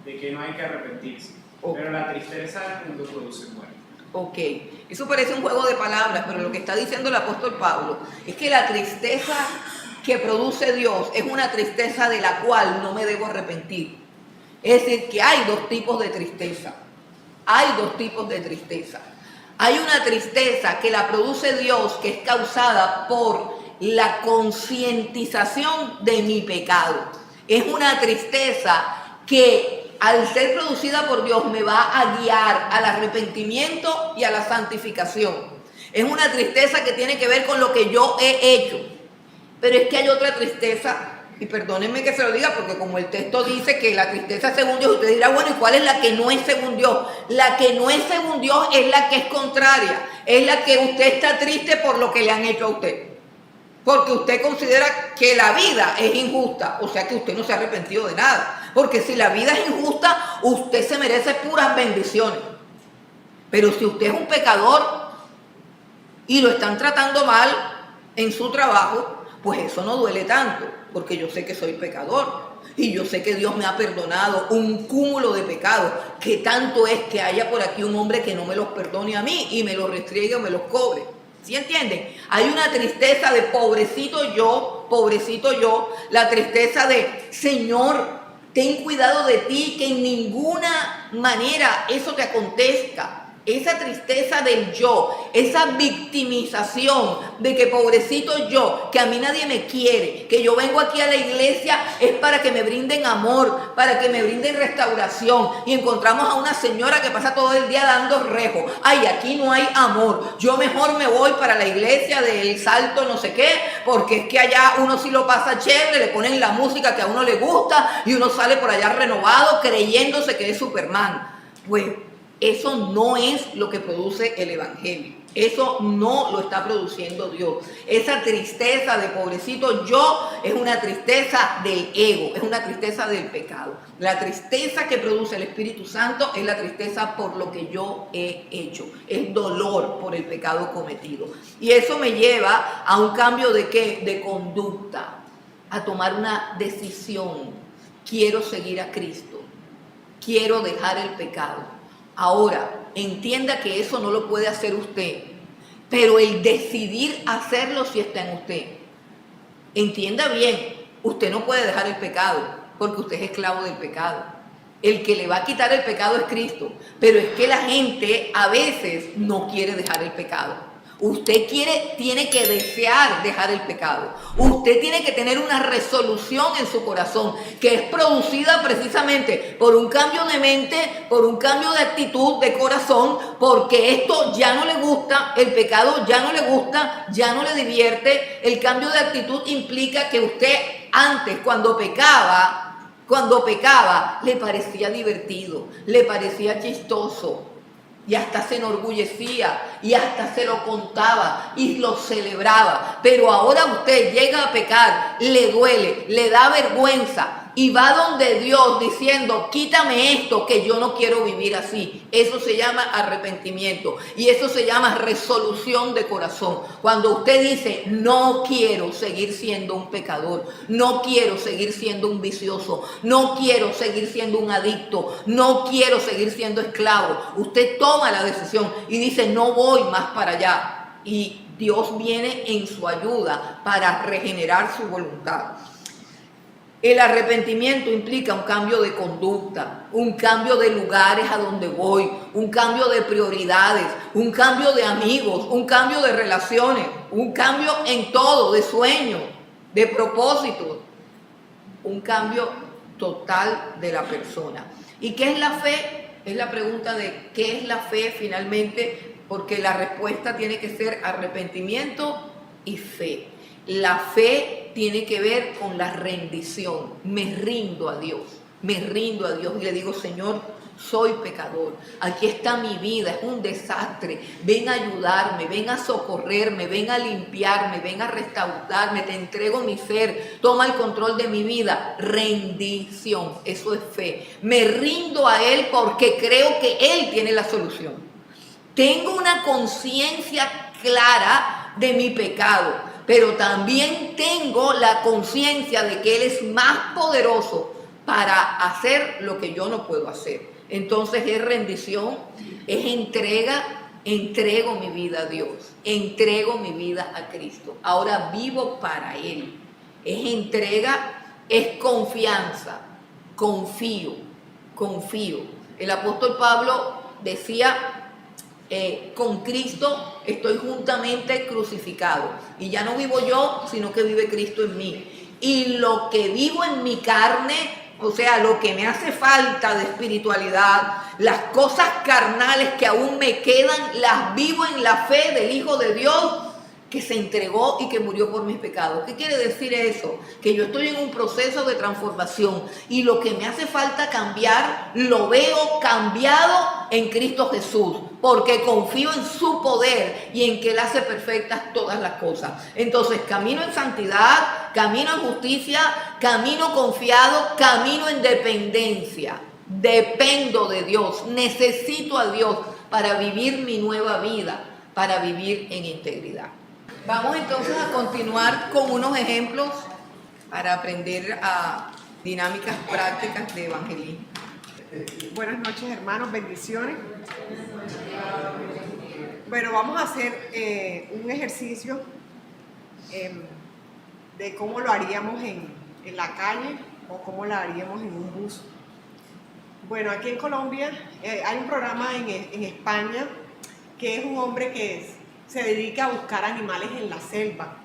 de que no hay que arrepentirse, pero la tristeza del mundo produce muerte. Ok, eso parece un juego de palabras, pero lo que está diciendo el apóstol Pablo es que la tristeza que produce Dios es una tristeza de la cual no me debo arrepentir. Es decir, que hay dos tipos de tristeza. Hay dos tipos de tristeza. Hay una tristeza que la produce Dios, que es causada por la concientización de mi pecado. Es una tristeza que al ser producida por Dios me va a guiar al arrepentimiento y a la santificación. Es una tristeza que tiene que ver con lo que yo he hecho. Pero es que hay otra tristeza, y perdónenme que se lo diga, porque como el texto dice que la tristeza es según Dios, usted dirá, bueno, ¿y cuál es la que no es según Dios? La que no es según Dios es la que es contraria, es la que usted está triste por lo que le han hecho a usted. Porque usted considera que la vida es injusta, o sea que usted no se ha arrepentido de nada. Porque si la vida es injusta, usted se merece puras bendiciones. Pero si usted es un pecador y lo están tratando mal en su trabajo, pues eso no duele tanto, porque yo sé que soy pecador y yo sé que Dios me ha perdonado un cúmulo de pecados, que tanto es que haya por aquí un hombre que no me los perdone a mí y me los restriegue o me los cobre. ¿Sí entienden? Hay una tristeza de pobrecito yo, la tristeza de Señor, ten cuidado de ti, que en ninguna manera eso te acontezca. Esa tristeza del yo, esa victimización de que pobrecito yo, que a mí nadie me quiere, que yo vengo aquí a la iglesia es para que me brinden amor, para que me brinden restauración, y encontramos a una señora que pasa todo el día dando rejo. Ay, aquí no hay amor, yo mejor me voy para la iglesia del Salto no sé qué, porque es que allá uno sí lo pasa chévere, le ponen la música que a uno le gusta y uno sale por allá renovado creyéndose que es Superman. Pues eso no es lo que produce el Evangelio. Eso no lo está produciendo Dios. Esa tristeza de pobrecito yo es una tristeza del ego, es una tristeza del pecado. La tristeza que produce el Espíritu Santo es la tristeza por lo que yo he hecho. Es dolor por el pecado cometido. Y eso me lleva a un cambio de ¿qué? De conducta, a tomar una decisión. Quiero seguir a Cristo. Quiero dejar el pecado. Ahora, entienda que eso no lo puede hacer usted, pero el decidir hacerlo sí está en usted. Entienda bien, usted no puede dejar el pecado, porque usted es esclavo del pecado. El que le va a quitar el pecado es Cristo, pero es que la gente a veces no quiere dejar el pecado. Usted tiene que desear dejar el pecado. Usted tiene que tener una resolución en su corazón que es producida precisamente por un cambio de mente, por un cambio de actitud, de corazón, porque esto ya no le gusta, el pecado ya no le gusta, ya no le divierte. El cambio de actitud implica que usted antes, cuando pecaba, le parecía divertido, le parecía chistoso. Y hasta se enorgullecía, y hasta se lo contaba, y lo celebraba. Pero ahora usted llega a pecar, le duele, le da vergüenza, y va donde Dios diciendo, quítame esto, que yo no quiero vivir así. Eso se llama arrepentimiento, y eso se llama resolución de corazón. Cuando usted dice, no quiero seguir siendo un pecador, no quiero seguir siendo un vicioso, no quiero seguir siendo un adicto, no quiero seguir siendo esclavo. Usted toma la decisión y dice, no voy más para allá. Y Dios viene en su ayuda para regenerar su voluntad. El arrepentimiento implica un cambio de conducta, un cambio de lugares a donde voy, un cambio de prioridades, un cambio de amigos, un cambio de relaciones, un cambio en todo, de sueños, de propósitos, un cambio total de la persona. ¿Y qué es la fe? Es la pregunta de ¿qué es la fe finalmente? Porque la respuesta tiene que ser arrepentimiento y fe. La fe tiene que ver con la rendición. Me rindo a Dios y le digo, Señor, soy pecador, aquí está mi vida, es un desastre, ven a ayudarme, ven a socorrerme, ven a limpiarme, ven a restaurarme, te entrego mi ser, toma el control de mi vida. Rendición, eso es fe. Me rindo a Él porque creo que Él tiene la solución. Tengo una conciencia clara de mi pecado, pero también tengo la conciencia de que Él es más poderoso para hacer lo que yo no puedo hacer. Entonces es rendición, es entrega, entrego mi vida a Dios, entrego mi vida a Cristo. Ahora vivo para Él. es entrega, es confianza, confío. El apóstol Pablo decía, con Cristo estoy juntamente crucificado y ya no vivo yo, sino que vive Cristo en mí. Y lo que vivo en mi carne, o sea, lo que me hace falta de espiritualidad, las cosas carnales que aún me quedan, las vivo en la fe del Hijo de Dios que se entregó y que murió por mis pecados. ¿Qué quiere decir eso? Que yo estoy en un proceso de transformación y lo que me hace falta cambiar, lo veo cambiado en Cristo Jesús, porque confío en su poder y en que Él hace perfectas todas las cosas. Entonces, camino en santidad, camino en justicia, camino confiado, camino en dependencia. Dependo de Dios, necesito a Dios para vivir mi nueva vida, para vivir en integridad. Vamos entonces a continuar con unos ejemplos para aprender a dinámicas prácticas de evangelismo. Buenas noches, hermanos, bendiciones. Bueno, vamos a hacer un ejercicio de cómo lo haríamos en la calle o cómo lo haríamos en un bus. Bueno, aquí en Colombia hay un programa en España que es un hombre que se dedica a buscar animales en la selva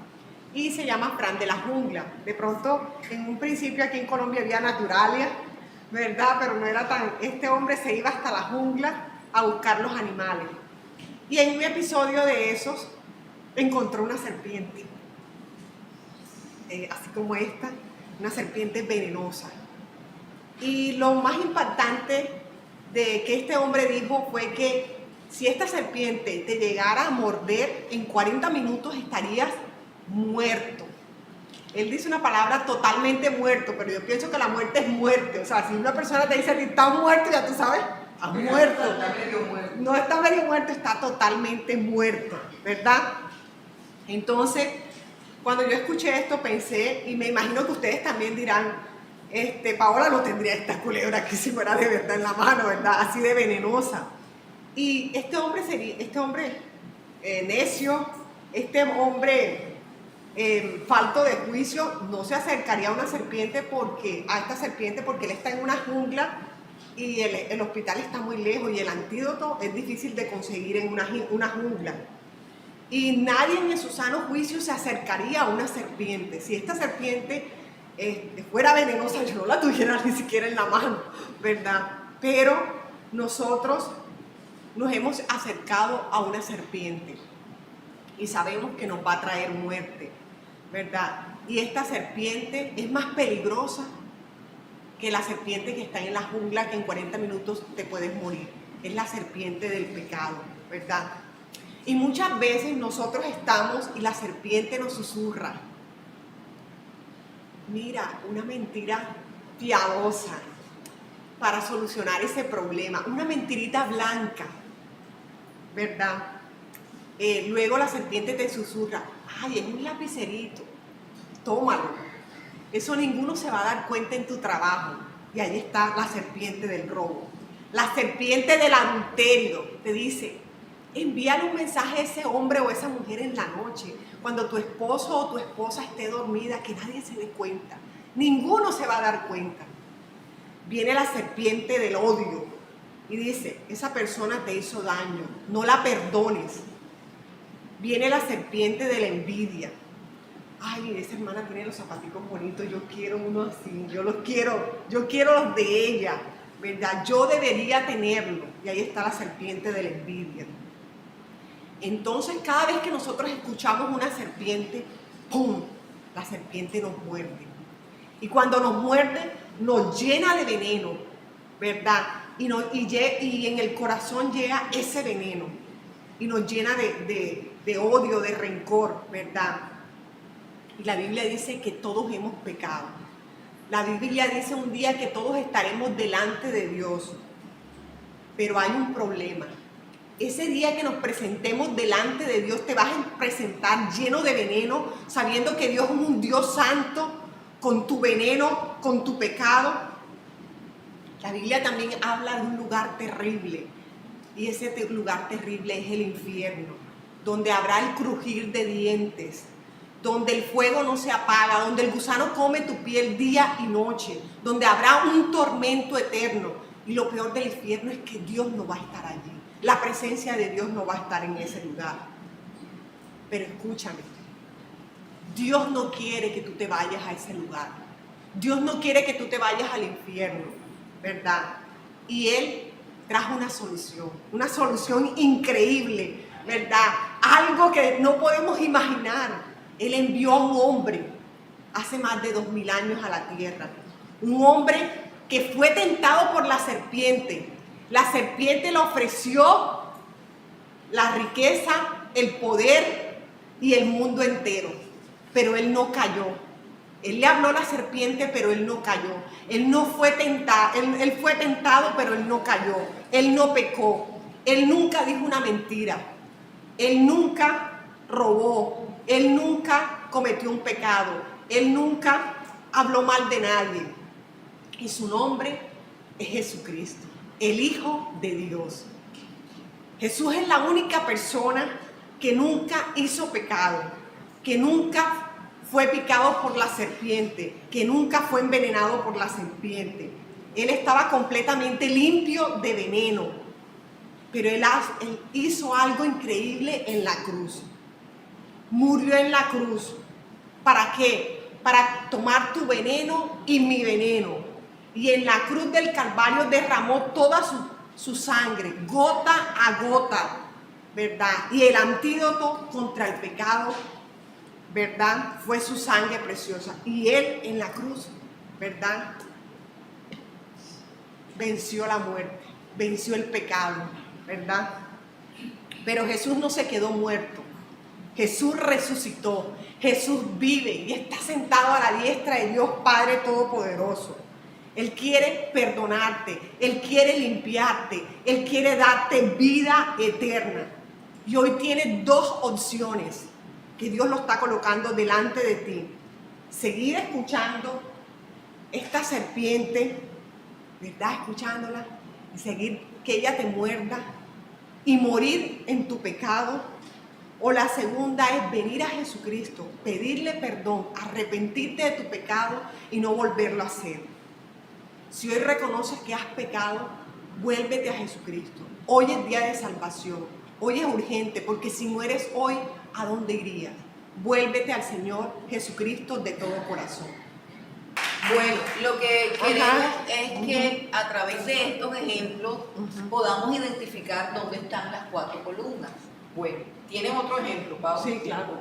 y se llama Fran de la Jungla. De pronto, en un principio aquí en Colombia había Naturalia, ¿verdad? Pero no era tan... Este hombre se iba hasta la jungla a buscar los animales. Y en un episodio de esos encontró una serpiente, así como esta, una serpiente venenosa. Y lo más impactante de que este hombre dijo fue que si esta serpiente te llegara a morder, en 40 minutos estarías muerto. Él dice una palabra totalmente muerto, pero yo pienso que la muerte es muerte. O sea, si una persona te dice a ti, está muerto, ya tú sabes, está muerto. No está medio muerto, está totalmente muerto, ¿verdad? Entonces, cuando yo escuché esto pensé, y me imagino que ustedes también dirán, Paola no tendría esta culebra aquí si fuera de verdad en la mano, ¿verdad? Así de venenosa. Y este hombre necio, este hombre falto de juicio, no se acercaría a esta serpiente porque él está en una jungla y el hospital está muy lejos y el antídoto es difícil de conseguir en una jungla. Y nadie en su sano juicio se acercaría a una serpiente. Si esta serpiente fuera venenosa, yo no la tuviera ni siquiera en la mano, ¿verdad? Pero nosotros nos hemos acercado a una serpiente y sabemos que nos va a traer muerte, ¿verdad? Y esta serpiente es más peligrosa que la serpiente que está en la jungla, que en 40 minutos te puedes morir. Es la serpiente del pecado, ¿verdad? Y muchas veces nosotros estamos y la serpiente nos susurra. Mira, una mentira piadosa para solucionar ese problema, una mentirita blanca, ¿verdad? Luego la serpiente te susurra, ay, es un lapicerito, tómalo. Eso ninguno se va a dar cuenta en tu trabajo. Y ahí está la serpiente del robo. La serpiente del adulterio te dice, envíale un mensaje a ese hombre o a esa mujer en la noche, cuando tu esposo o tu esposa esté dormida, que nadie se dé cuenta. Ninguno se va a dar cuenta. Viene la serpiente del odio y dice, esa persona te hizo daño, no la perdones. Viene la serpiente de la envidia. Ay, esa hermana tiene los zapaticos bonitos, yo quiero uno así, yo quiero los de ella, ¿verdad? Yo debería tenerlo. Y ahí está la serpiente de la envidia. Entonces, cada vez que nosotros escuchamos una serpiente, ¡pum!, la serpiente nos muerde. Y cuando nos muerde, nos llena de veneno, ¿verdad? Y en el corazón llega ese veneno y nos llena de odio, de rencor, ¿verdad? Y la Biblia dice que todos hemos pecado. La Biblia dice un día que todos estaremos delante de Dios. Pero hay un problema. Ese día que nos presentemos delante de Dios, te vas a presentar lleno de veneno, sabiendo que Dios es un Dios santo, con tu veneno, con tu pecado. La Biblia también habla de un lugar terrible. Y ese lugar terrible es el infierno, donde habrá el crujir de dientes, donde el fuego no se apaga, donde el gusano come tu piel día y noche, donde habrá un tormento eterno. Y lo peor del infierno es que Dios no va a estar allí. La presencia de Dios no va a estar en ese lugar. Pero escúchame, Dios no quiere que tú te vayas a ese lugar. Dios no quiere que tú te vayas al infierno, ¿verdad? Y Él trajo una solución increíble, ¿verdad? Algo que no podemos imaginar. Él envió a un hombre hace más de 2000 años a la tierra. Un hombre que fue tentado por la serpiente. La serpiente le ofreció la riqueza, el poder y el mundo entero. Pero él no cayó. Él le habló a la serpiente, pero él no cayó. Él no fue tentado, él fue tentado, pero él no cayó. Él no pecó. Él nunca dijo una mentira. Él nunca robó. Él nunca cometió un pecado. Él nunca habló mal de nadie. Y su nombre es Jesucristo, el Hijo de Dios. Jesús es la única persona que nunca hizo pecado, que nunca fue picado por la serpiente, que nunca fue envenenado por la serpiente. Él estaba completamente limpio de veneno, pero él hizo algo increíble en la cruz. Murió en la cruz. ¿Para qué? Para tomar tu veneno y mi veneno. Y en la cruz del Calvario derramó toda su sangre, gota a gota, ¿verdad? Y el antídoto contra el pecado, ¿verdad? Fue su sangre preciosa. Y Él en la cruz, ¿verdad? Venció la muerte, venció el pecado, ¿verdad? Pero Jesús no se quedó muerto. Jesús resucitó. Jesús vive y está sentado a la diestra de Dios Padre Todopoderoso. Él quiere perdonarte, Él quiere limpiarte, Él quiere darte vida eterna. Y hoy tienes dos opciones que Dios lo está colocando delante de ti. Seguir escuchando esta serpiente, ¿verdad? Escuchándola y seguir que ella te muerda y morir en tu pecado. O la segunda es venir a Jesucristo, pedirle perdón, arrepentirte de tu pecado y no volverlo a hacer. Si hoy reconoces que has pecado, vuélvete a Jesucristo. Hoy es día de salvación. Hoy es urgente, porque si mueres hoy, ¿a dónde irías? Vuélvete al Señor Jesucristo de todo corazón. Bueno, lo que queremos es que a través de estos ejemplos podamos identificar dónde están las 4 columnas. Bueno, ¿tienes otro ejemplo, Pau? Sí, claro.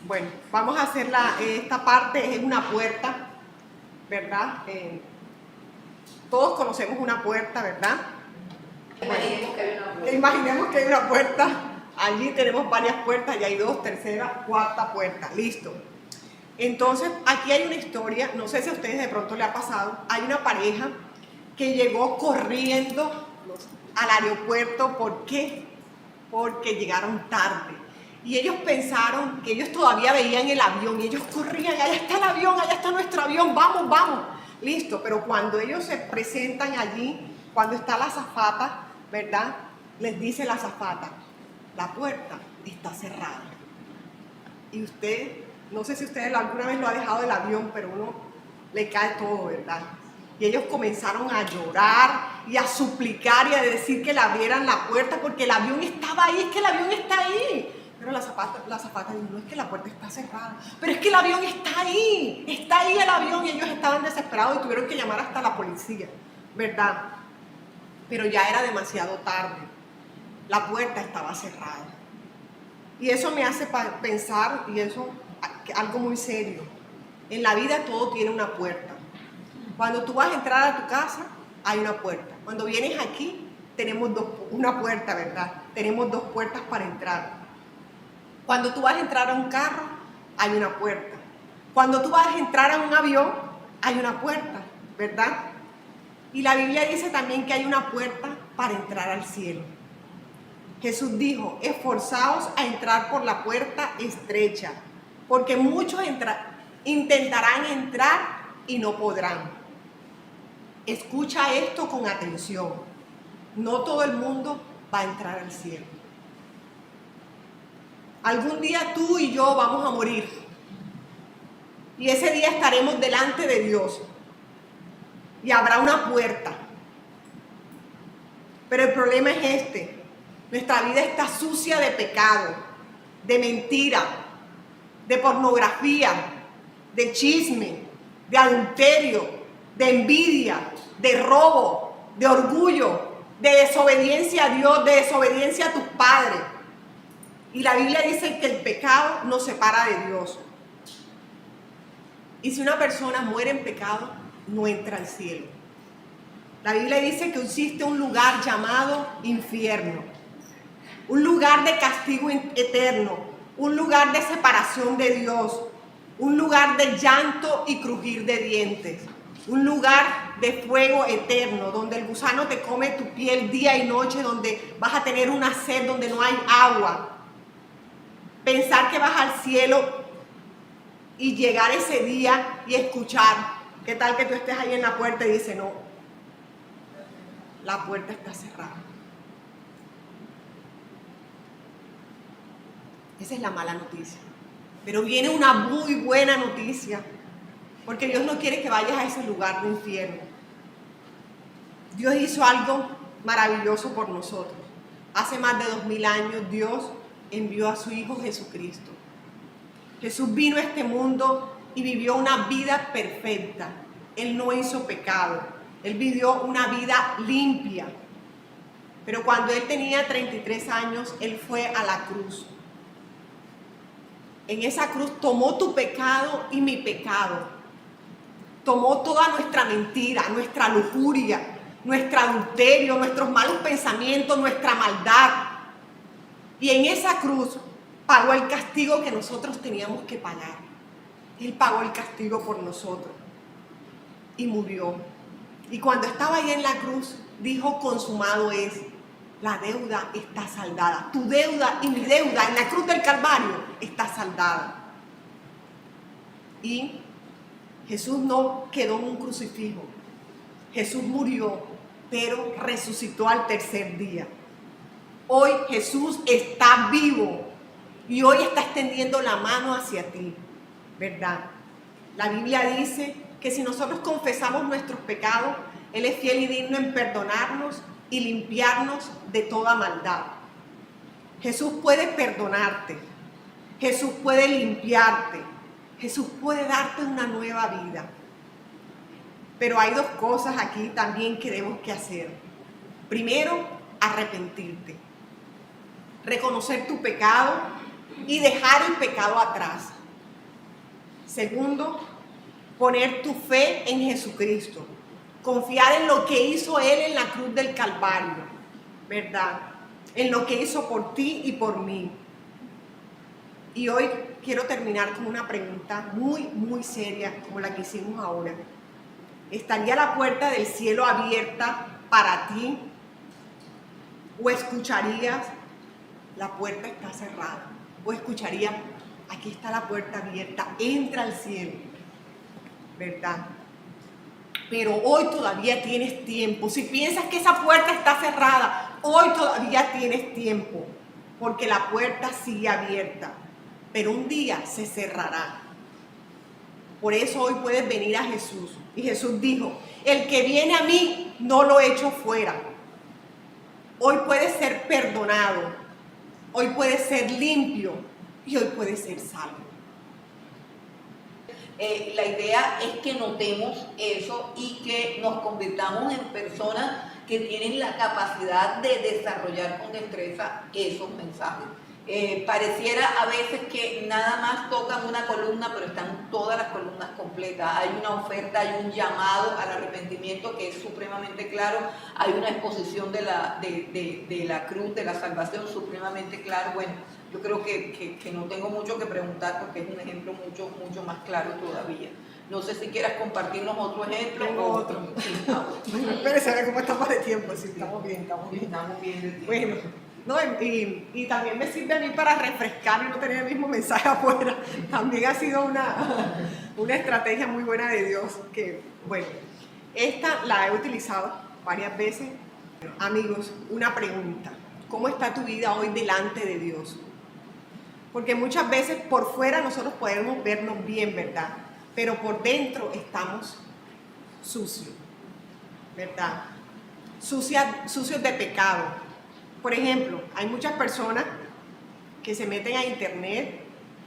Bueno, vamos a hacer esta parte, es una puerta, ¿verdad? Todos conocemos una puerta, ¿verdad? Imaginemos que hay una puerta. Imaginemos que hay una puerta. Allí tenemos varias puertas, ya hay 2, tercera, cuarta puerta. Listo. Entonces, aquí hay una historia, no sé si a ustedes de pronto le ha pasado. Hay una pareja que llegó corriendo al aeropuerto. ¿Por qué? Porque llegaron tarde. Y ellos pensaron que ellos todavía veían el avión y ellos corrían, allá está el avión, allá está nuestro avión, vamos, vamos. Listo, pero cuando ellos se presentan allí, cuando está la azafata, ¿verdad? Les dice la azafata, la puerta está cerrada. Y usted, no sé si usted alguna vez lo ha dejado del avión, pero uno le cae todo, ¿verdad? Y ellos comenzaron a llorar y a suplicar y a decir que le abrieran la puerta porque el avión estaba ahí, es que el avión está ahí. Pero la azafata dijo, no, es que la puerta está cerrada, pero es que el avión está ahí el avión, y ellos estaban desesperados y tuvieron que llamar hasta la policía, ¿verdad? Pero ya era demasiado tarde, la puerta estaba cerrada. Y eso me hace pensar, y eso algo muy serio, en la vida todo tiene una puerta. Cuando tú vas a entrar a tu casa, hay una puerta. Cuando vienes aquí, tenemos una puerta, ¿verdad? Tenemos 2 puertas para entrar. Cuando tú vas a entrar a un carro, hay una puerta. Cuando tú vas a entrar a un avión, hay una puerta, ¿verdad? Y la Biblia dice también que hay una puerta para entrar al cielo. Jesús dijo, esforzaos a entrar por la puerta estrecha, porque muchos intentarán entrar y no podrán. Escucha esto con atención. No todo el mundo va a entrar al cielo. Algún día tú y yo vamos a morir. Y ese día estaremos delante de Dios. Y habrá una puerta. Pero el problema es este. Nuestra vida está sucia de pecado, de mentira, de pornografía, de chisme, de adulterio, de envidia, de robo, de orgullo, de desobediencia a Dios, de desobediencia a tus padres. Y la Biblia dice que el pecado nos separa de Dios. Y si una persona muere en pecado, no entra al cielo. La Biblia dice que existe un lugar llamado infierno, un lugar de castigo eterno, un lugar de separación de Dios, un lugar de llanto y crujir de dientes, un lugar de fuego eterno, donde el gusano te come tu piel día y noche, donde vas a tener una sed, donde no hay agua. Pensar que vas al cielo y llegar ese día y escuchar, ¿qué tal que tú estés ahí en la puerta y dices, no, la puerta está cerrada? Esa es la mala noticia. Pero viene una muy buena noticia, porque Dios no quiere que vayas a ese lugar de infierno. Dios hizo algo maravilloso por nosotros. Hace más de 2000 años Dios envió a su Hijo Jesucristo. Jesús vino a este mundo y vivió una vida perfecta. Él no hizo pecado. Él vivió una vida limpia. Pero cuando Él tenía 33 años, Él fue a la cruz. En esa cruz tomó tu pecado y mi pecado. Tomó toda nuestra mentira, nuestra lujuria, nuestro adulterio, nuestros malos pensamientos, nuestra maldad. Y en esa cruz pagó el castigo que nosotros teníamos que pagar. Él pagó el castigo por nosotros y murió. Y cuando estaba ahí en la cruz, dijo, consumado es. La deuda está saldada. Tu deuda y mi deuda en la cruz del Calvario está saldada. Y Jesús no quedó en un crucifijo. Jesús murió, pero resucitó al tercer día. Hoy Jesús está vivo y hoy está extendiendo la mano hacia ti, ¿verdad? La Biblia dice que si nosotros confesamos nuestros pecados, Él es fiel y digno en perdonarnos y limpiarnos de toda maldad. Jesús puede perdonarte, Jesús puede limpiarte, Jesús puede darte una nueva vida. Pero hay dos cosas aquí también que tenemos que hacer. Primero, arrepentirte, reconocer tu pecado y dejar el pecado atrás. Segundo, poner tu fe en Jesucristo. Confiar en lo que hizo Él en la cruz del Calvario, ¿verdad? En lo que hizo por ti y por mí. Y hoy quiero terminar con una pregunta muy, muy seria, como la que hicimos ahora. ¿Estaría la puerta del cielo abierta para ti? ¿O escucharías, la puerta está cerrada? ¿O escucharías, aquí está la puerta abierta, entra al cielo, ¿verdad? Pero hoy todavía tienes tiempo. Si piensas que esa puerta está cerrada, hoy todavía tienes tiempo, porque la puerta sigue abierta, pero un día se cerrará. Por eso hoy puedes venir a Jesús. Y Jesús dijo, el que viene a mí no lo echo fuera. Hoy puedes ser perdonado, hoy puedes ser limpio y hoy puedes ser salvo. La idea es que notemos eso y que nos convirtamos en personas que tienen la capacidad de desarrollar con destreza esos mensajes. Pareciera a veces que nada más tocan una columna, pero están todas las columnas completas. Hay una oferta, hay un llamado al arrepentimiento que es supremamente claro, hay una exposición de la cruz, de la salvación supremamente claro. Bueno, yo creo que no tengo mucho que preguntar porque es un ejemplo mucho más claro todavía. No sé si quieras compartirnos otro ejemplo. Tengo otro. Sí, Espérese a ver cómo estamos de tiempo. Sí, estamos bien. Estamos bien de tiempo. Bueno, no, y también me sirve a mí para refrescar y no tener el mismo mensaje afuera. También ha sido una estrategia muy buena de Dios. Que, bueno, esta la he utilizado varias veces. Amigos, una pregunta. ¿Cómo está tu vida hoy delante de Dios? Porque muchas veces por fuera nosotros podemos vernos bien, ¿verdad? Pero por dentro estamos sucios, ¿verdad? Sucios de pecado. Por ejemplo, hay muchas personas que se meten a internet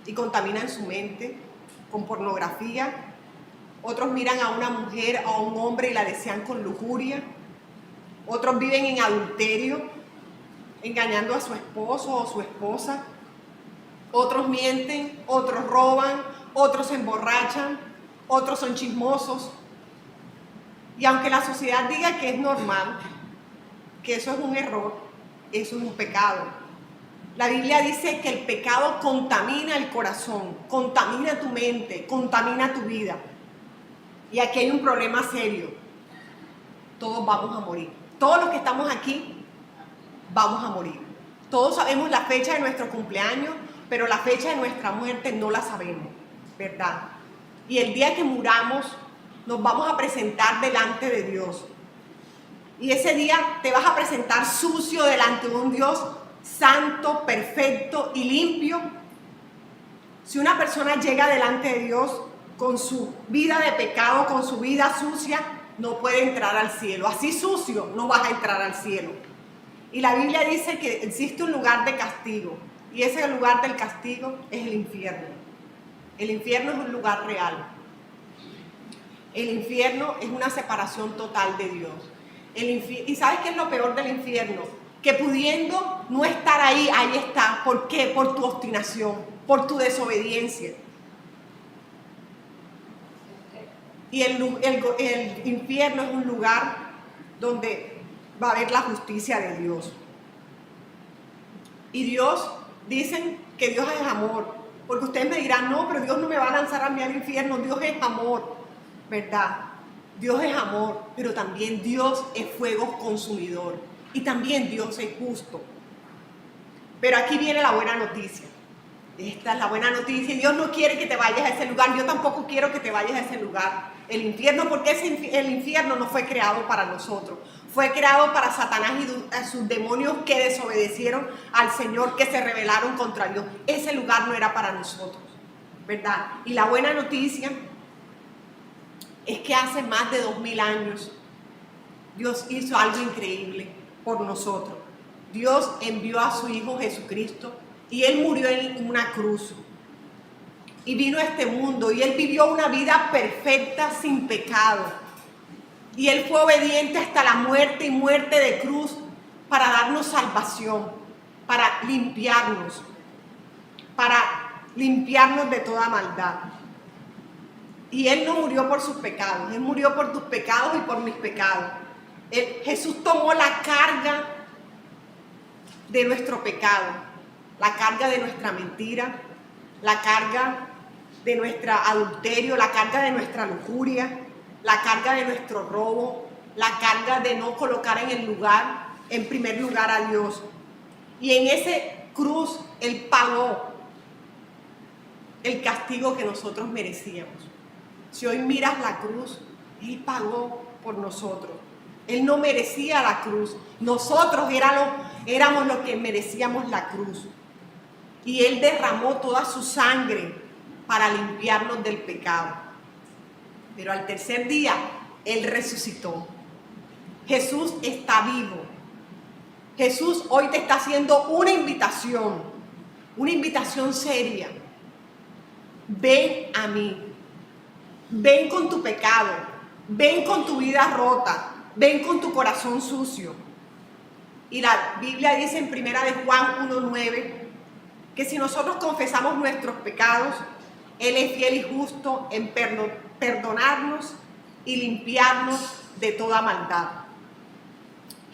y contaminan su mente con pornografía. Otros miran a una mujer o a un hombre y la desean con lujuria. Otros viven en adulterio, engañando a su esposo o su esposa. Otros mienten, otros roban, otros se emborrachan, otros son chismosos. Y aunque la sociedad diga que es normal, que eso es un error, eso es un pecado. La Biblia dice que el pecado contamina el corazón, contamina tu mente, contamina tu vida. Y aquí hay un problema serio. Todos vamos a morir. Todos los que estamos aquí vamos a morir. Todos sabemos la fecha de nuestro cumpleaños, pero la fecha de nuestra muerte no la sabemos, ¿verdad? Y el día que muramos, nos vamos a presentar delante de Dios. Y ese día te vas a presentar sucio delante de un Dios santo, perfecto y limpio. Si una persona llega delante de Dios con su vida de pecado, con su vida sucia, no puede entrar al cielo. Así sucio no vas a entrar al cielo. Y la Biblia dice que existe un lugar de castigo. Y ese lugar del castigo es el infierno. El infierno es un lugar real. El infierno es una separación total de Dios. ¿Y sabes qué es lo peor del infierno? Que pudiendo no estar ahí, ahí está. ¿Por qué? Por tu obstinación, por tu desobediencia. Y el infierno es un lugar donde va a haber la justicia de Dios. Y Dios, dicen que Dios es amor. Porque ustedes me dirán, no, pero Dios no me va a lanzar a mí al infierno. Dios es amor, ¿verdad? Dios es amor, pero también Dios es fuego consumidor. Y también Dios es justo. Pero aquí viene la buena noticia. Esta es la buena noticia. Dios no quiere que te vayas a ese lugar. Yo tampoco quiero que te vayas a ese lugar. El infierno, porque el infierno no fue creado para nosotros. Fue creado para Satanás y sus demonios que desobedecieron al Señor, que se rebelaron contra Dios. Ese lugar no era para nosotros, ¿verdad? Y la buena noticia es que hace más de 2000 años Dios hizo algo increíble por nosotros. Dios envió a su Hijo Jesucristo y Él murió en una cruz. Y vino a este mundo y Él vivió una vida perfecta sin pecado. Y Él fue obediente hasta la muerte y muerte de cruz para darnos salvación, para limpiarnos de toda maldad. Y Él no murió por sus pecados, Él murió por tus pecados y por mis pecados. Jesús tomó la carga de nuestro pecado, la carga de nuestra mentira, la carga de nuestro adulterio, la carga de nuestra lujuria, la carga de nuestro robo, la carga de no colocar en primer lugar a Dios. Y en ese cruz Él pagó el castigo que nosotros merecíamos. Si hoy miras la cruz, Él pagó por nosotros. Él no merecía la cruz. Nosotros éramos los que merecíamos la cruz. Y Él derramó toda su sangre para limpiarnos del pecado. Pero al tercer día, Él resucitó. Jesús está vivo. Jesús hoy te está haciendo una invitación seria. Ven a mí. Ven con tu pecado. Ven con tu vida rota. Ven con tu corazón sucio. Y la Biblia dice en 1 Juan 1:9 que si nosotros confesamos nuestros pecados, Él es fiel y justo en perdonarnos y limpiarnos de toda maldad.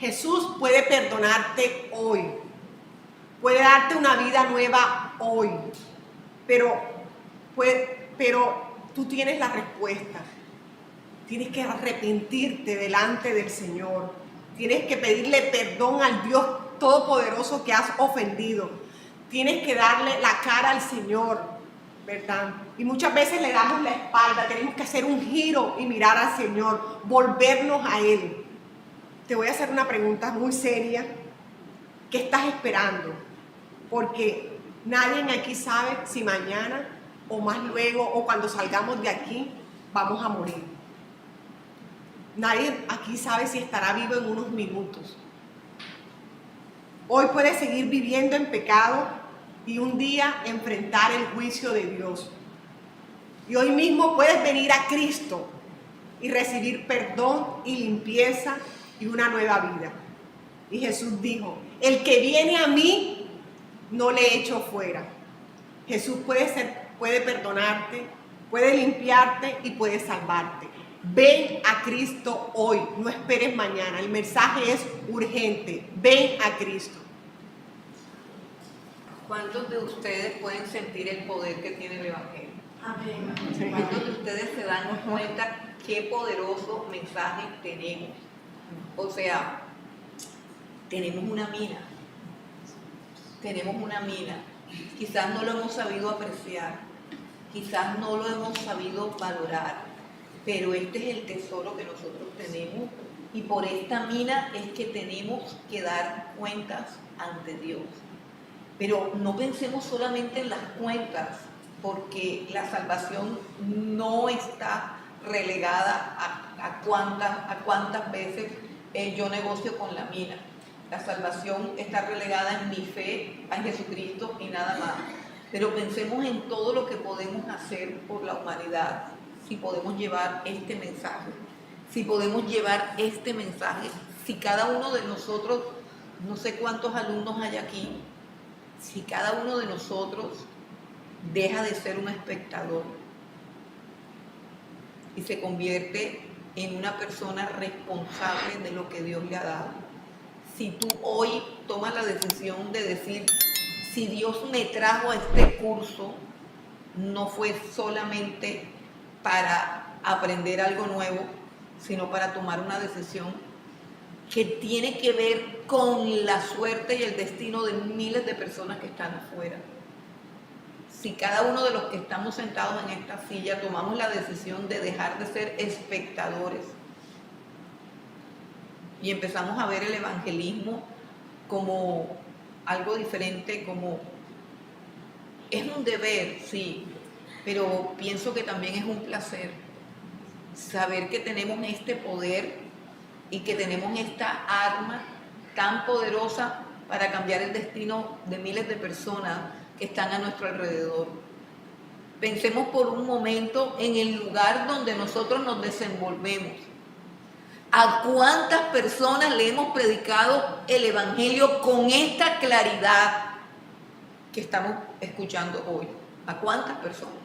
Jesús puede perdonarte hoy, puede darte una vida nueva hoy, pero tú tienes la respuesta. Tienes que arrepentirte delante del Señor. Tienes que pedirle perdón al Dios Todopoderoso que has ofendido. Tienes que darle la cara al Señor, ¿verdad? Y muchas veces le damos la espalda. Tenemos que hacer un giro y mirar al Señor, volvernos a Él. Te voy a hacer una pregunta muy seria. ¿Qué estás esperando? Porque Nadie aquí sabe si mañana o más luego o cuando salgamos de aquí vamos a morir. Nadie aquí sabe si estará vivo en unos minutos. Hoy puedes seguir viviendo en pecado y un día enfrentar el juicio de Dios. Y hoy mismo puedes venir a Cristo y recibir perdón y limpieza y una nueva vida. Y Jesús dijo, el que viene a mí, no le echo fuera. Jesús puede perdonarte, puede limpiarte y puede salvarte. Ven a Cristo hoy, no esperes mañana. El mensaje es urgente. Ven a Cristo. ¿Cuántos de ustedes pueden sentir el poder que tiene el Evangelio? Amén. ¿Cuántos de ustedes se dan cuenta qué poderoso mensaje tenemos? O sea, tenemos una mina. Tenemos una mina. Quizás no lo hemos sabido apreciar. Quizás no lo hemos sabido valorar. Pero este es el tesoro que nosotros tenemos. Y por esta mina es que tenemos que dar cuentas ante Dios. Pero no pensemos solamente en las cuentas, porque la salvación no está relegada a cuántas veces yo negocio con la mina. La salvación está relegada en mi fe a Jesucristo y nada más. Pero pensemos en todo lo que podemos hacer por la humanidad, si podemos llevar este mensaje. Si podemos llevar este mensaje, si cada uno de nosotros, no sé cuántos alumnos hay aquí, si cada uno de nosotros deja de ser un espectador y se convierte en una persona responsable de lo que Dios le ha dado. Si tú hoy tomas la decisión de decir, si Dios me trajo a este curso, no fue solamente para aprender algo nuevo, sino para tomar una decisión que tiene que ver con la suerte y el destino de miles de personas que están afuera. Si cada uno de los que estamos sentados en esta silla tomamos la decisión de dejar de ser espectadores y empezamos a ver el evangelismo como algo diferente, como es un deber, sí, pero pienso que también es un placer saber que tenemos este poder y que tenemos esta arma tan poderosa para cambiar el destino de miles de personas que están a nuestro alrededor. Pensemos por un momento en el lugar donde nosotros nos desenvolvemos. ¿A cuántas personas le hemos predicado el Evangelio con esta claridad que estamos escuchando hoy? ¿A cuántas personas?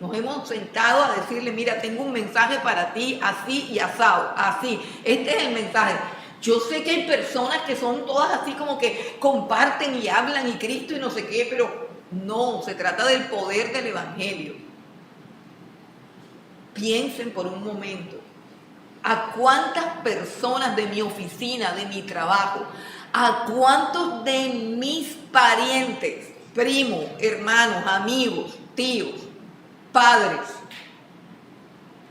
Nos hemos sentado a decirle, mira, tengo un mensaje para ti, así y asado, así. Este es el mensaje. Yo sé que hay personas que son todas así como que comparten y hablan y Cristo y no sé qué, pero no, se trata del poder del Evangelio. Piensen por un momento, ¿a cuántas personas de mi oficina, de mi trabajo, a cuántos de mis parientes, primos, hermanos, amigos, tíos, padres,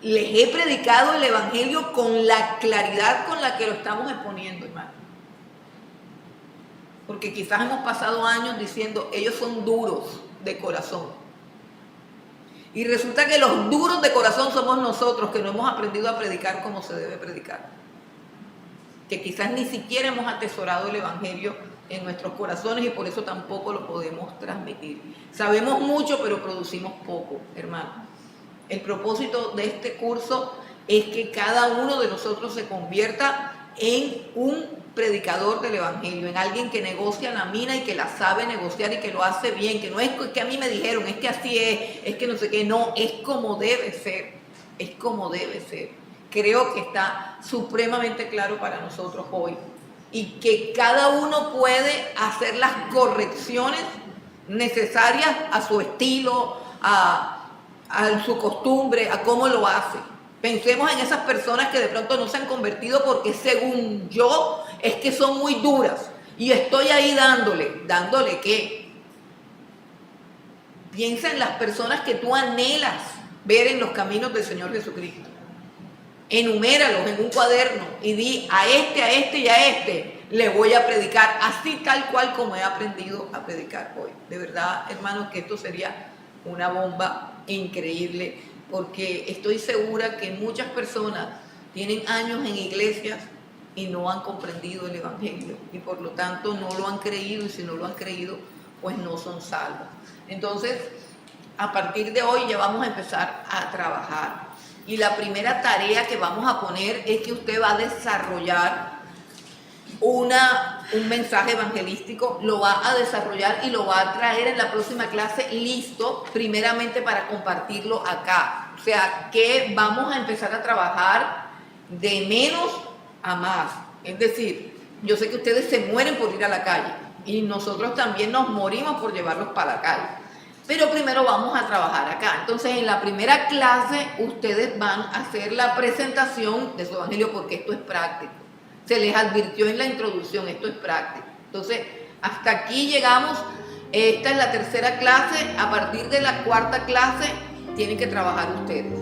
les he predicado el Evangelio con la claridad con la que lo estamos exponiendo, hermano? Porque quizás hemos pasado años diciendo, ellos son duros de corazón. Y resulta que los duros de corazón somos nosotros, que no hemos aprendido a predicar como se debe predicar. Que quizás ni siquiera hemos atesorado el Evangelio en nuestros corazones y por eso tampoco lo podemos transmitir. Sabemos mucho, pero producimos poco, hermano. El propósito de este curso es que cada uno de nosotros se convierta en un predicador del Evangelio, en alguien que negocia la mina y que la sabe negociar y que lo hace bien, que no es que a mí me dijeron, es que así es que no sé qué, no, es como debe ser, es como debe ser. Creo que está supremamente claro para nosotros hoy y que cada uno puede hacer las correcciones necesarias a su estilo, a su costumbre, a cómo lo hace. Pensemos en esas personas que de pronto no se han convertido porque según yo es que son muy duras y estoy ahí dándole ¿qué? Piensa en las personas que tú anhelas ver en los caminos del Señor Jesucristo. Enuméralos en un cuaderno y di a este y a este, le voy a predicar así tal cual como he aprendido a predicar hoy. De verdad, hermanos, que esto sería una bomba increíble, porque estoy segura que muchas personas tienen años en iglesias y no han comprendido el Evangelio y por lo tanto no lo han creído, y si no lo han creído, pues no son salvos. Entonces, a partir de hoy ya vamos a empezar a trabajar. Y la primera tarea que vamos a poner es que usted va a desarrollar un mensaje evangelístico, lo va a desarrollar y lo va a traer en la próxima clase listo, primeramente para compartirlo acá. O sea, que vamos a empezar a trabajar de menos a más. Es decir, yo sé que ustedes se mueren por ir a la calle y nosotros también nos morimos por llevarlos para la calle. Pero primero vamos a trabajar acá. Entonces, en la primera clase, ustedes van a hacer la presentación de su evangelio, porque esto es práctico. Se les advirtió en la introducción, esto es práctico. Entonces, hasta aquí llegamos. Esta es la tercera clase. A partir de la cuarta clase, tienen que trabajar ustedes.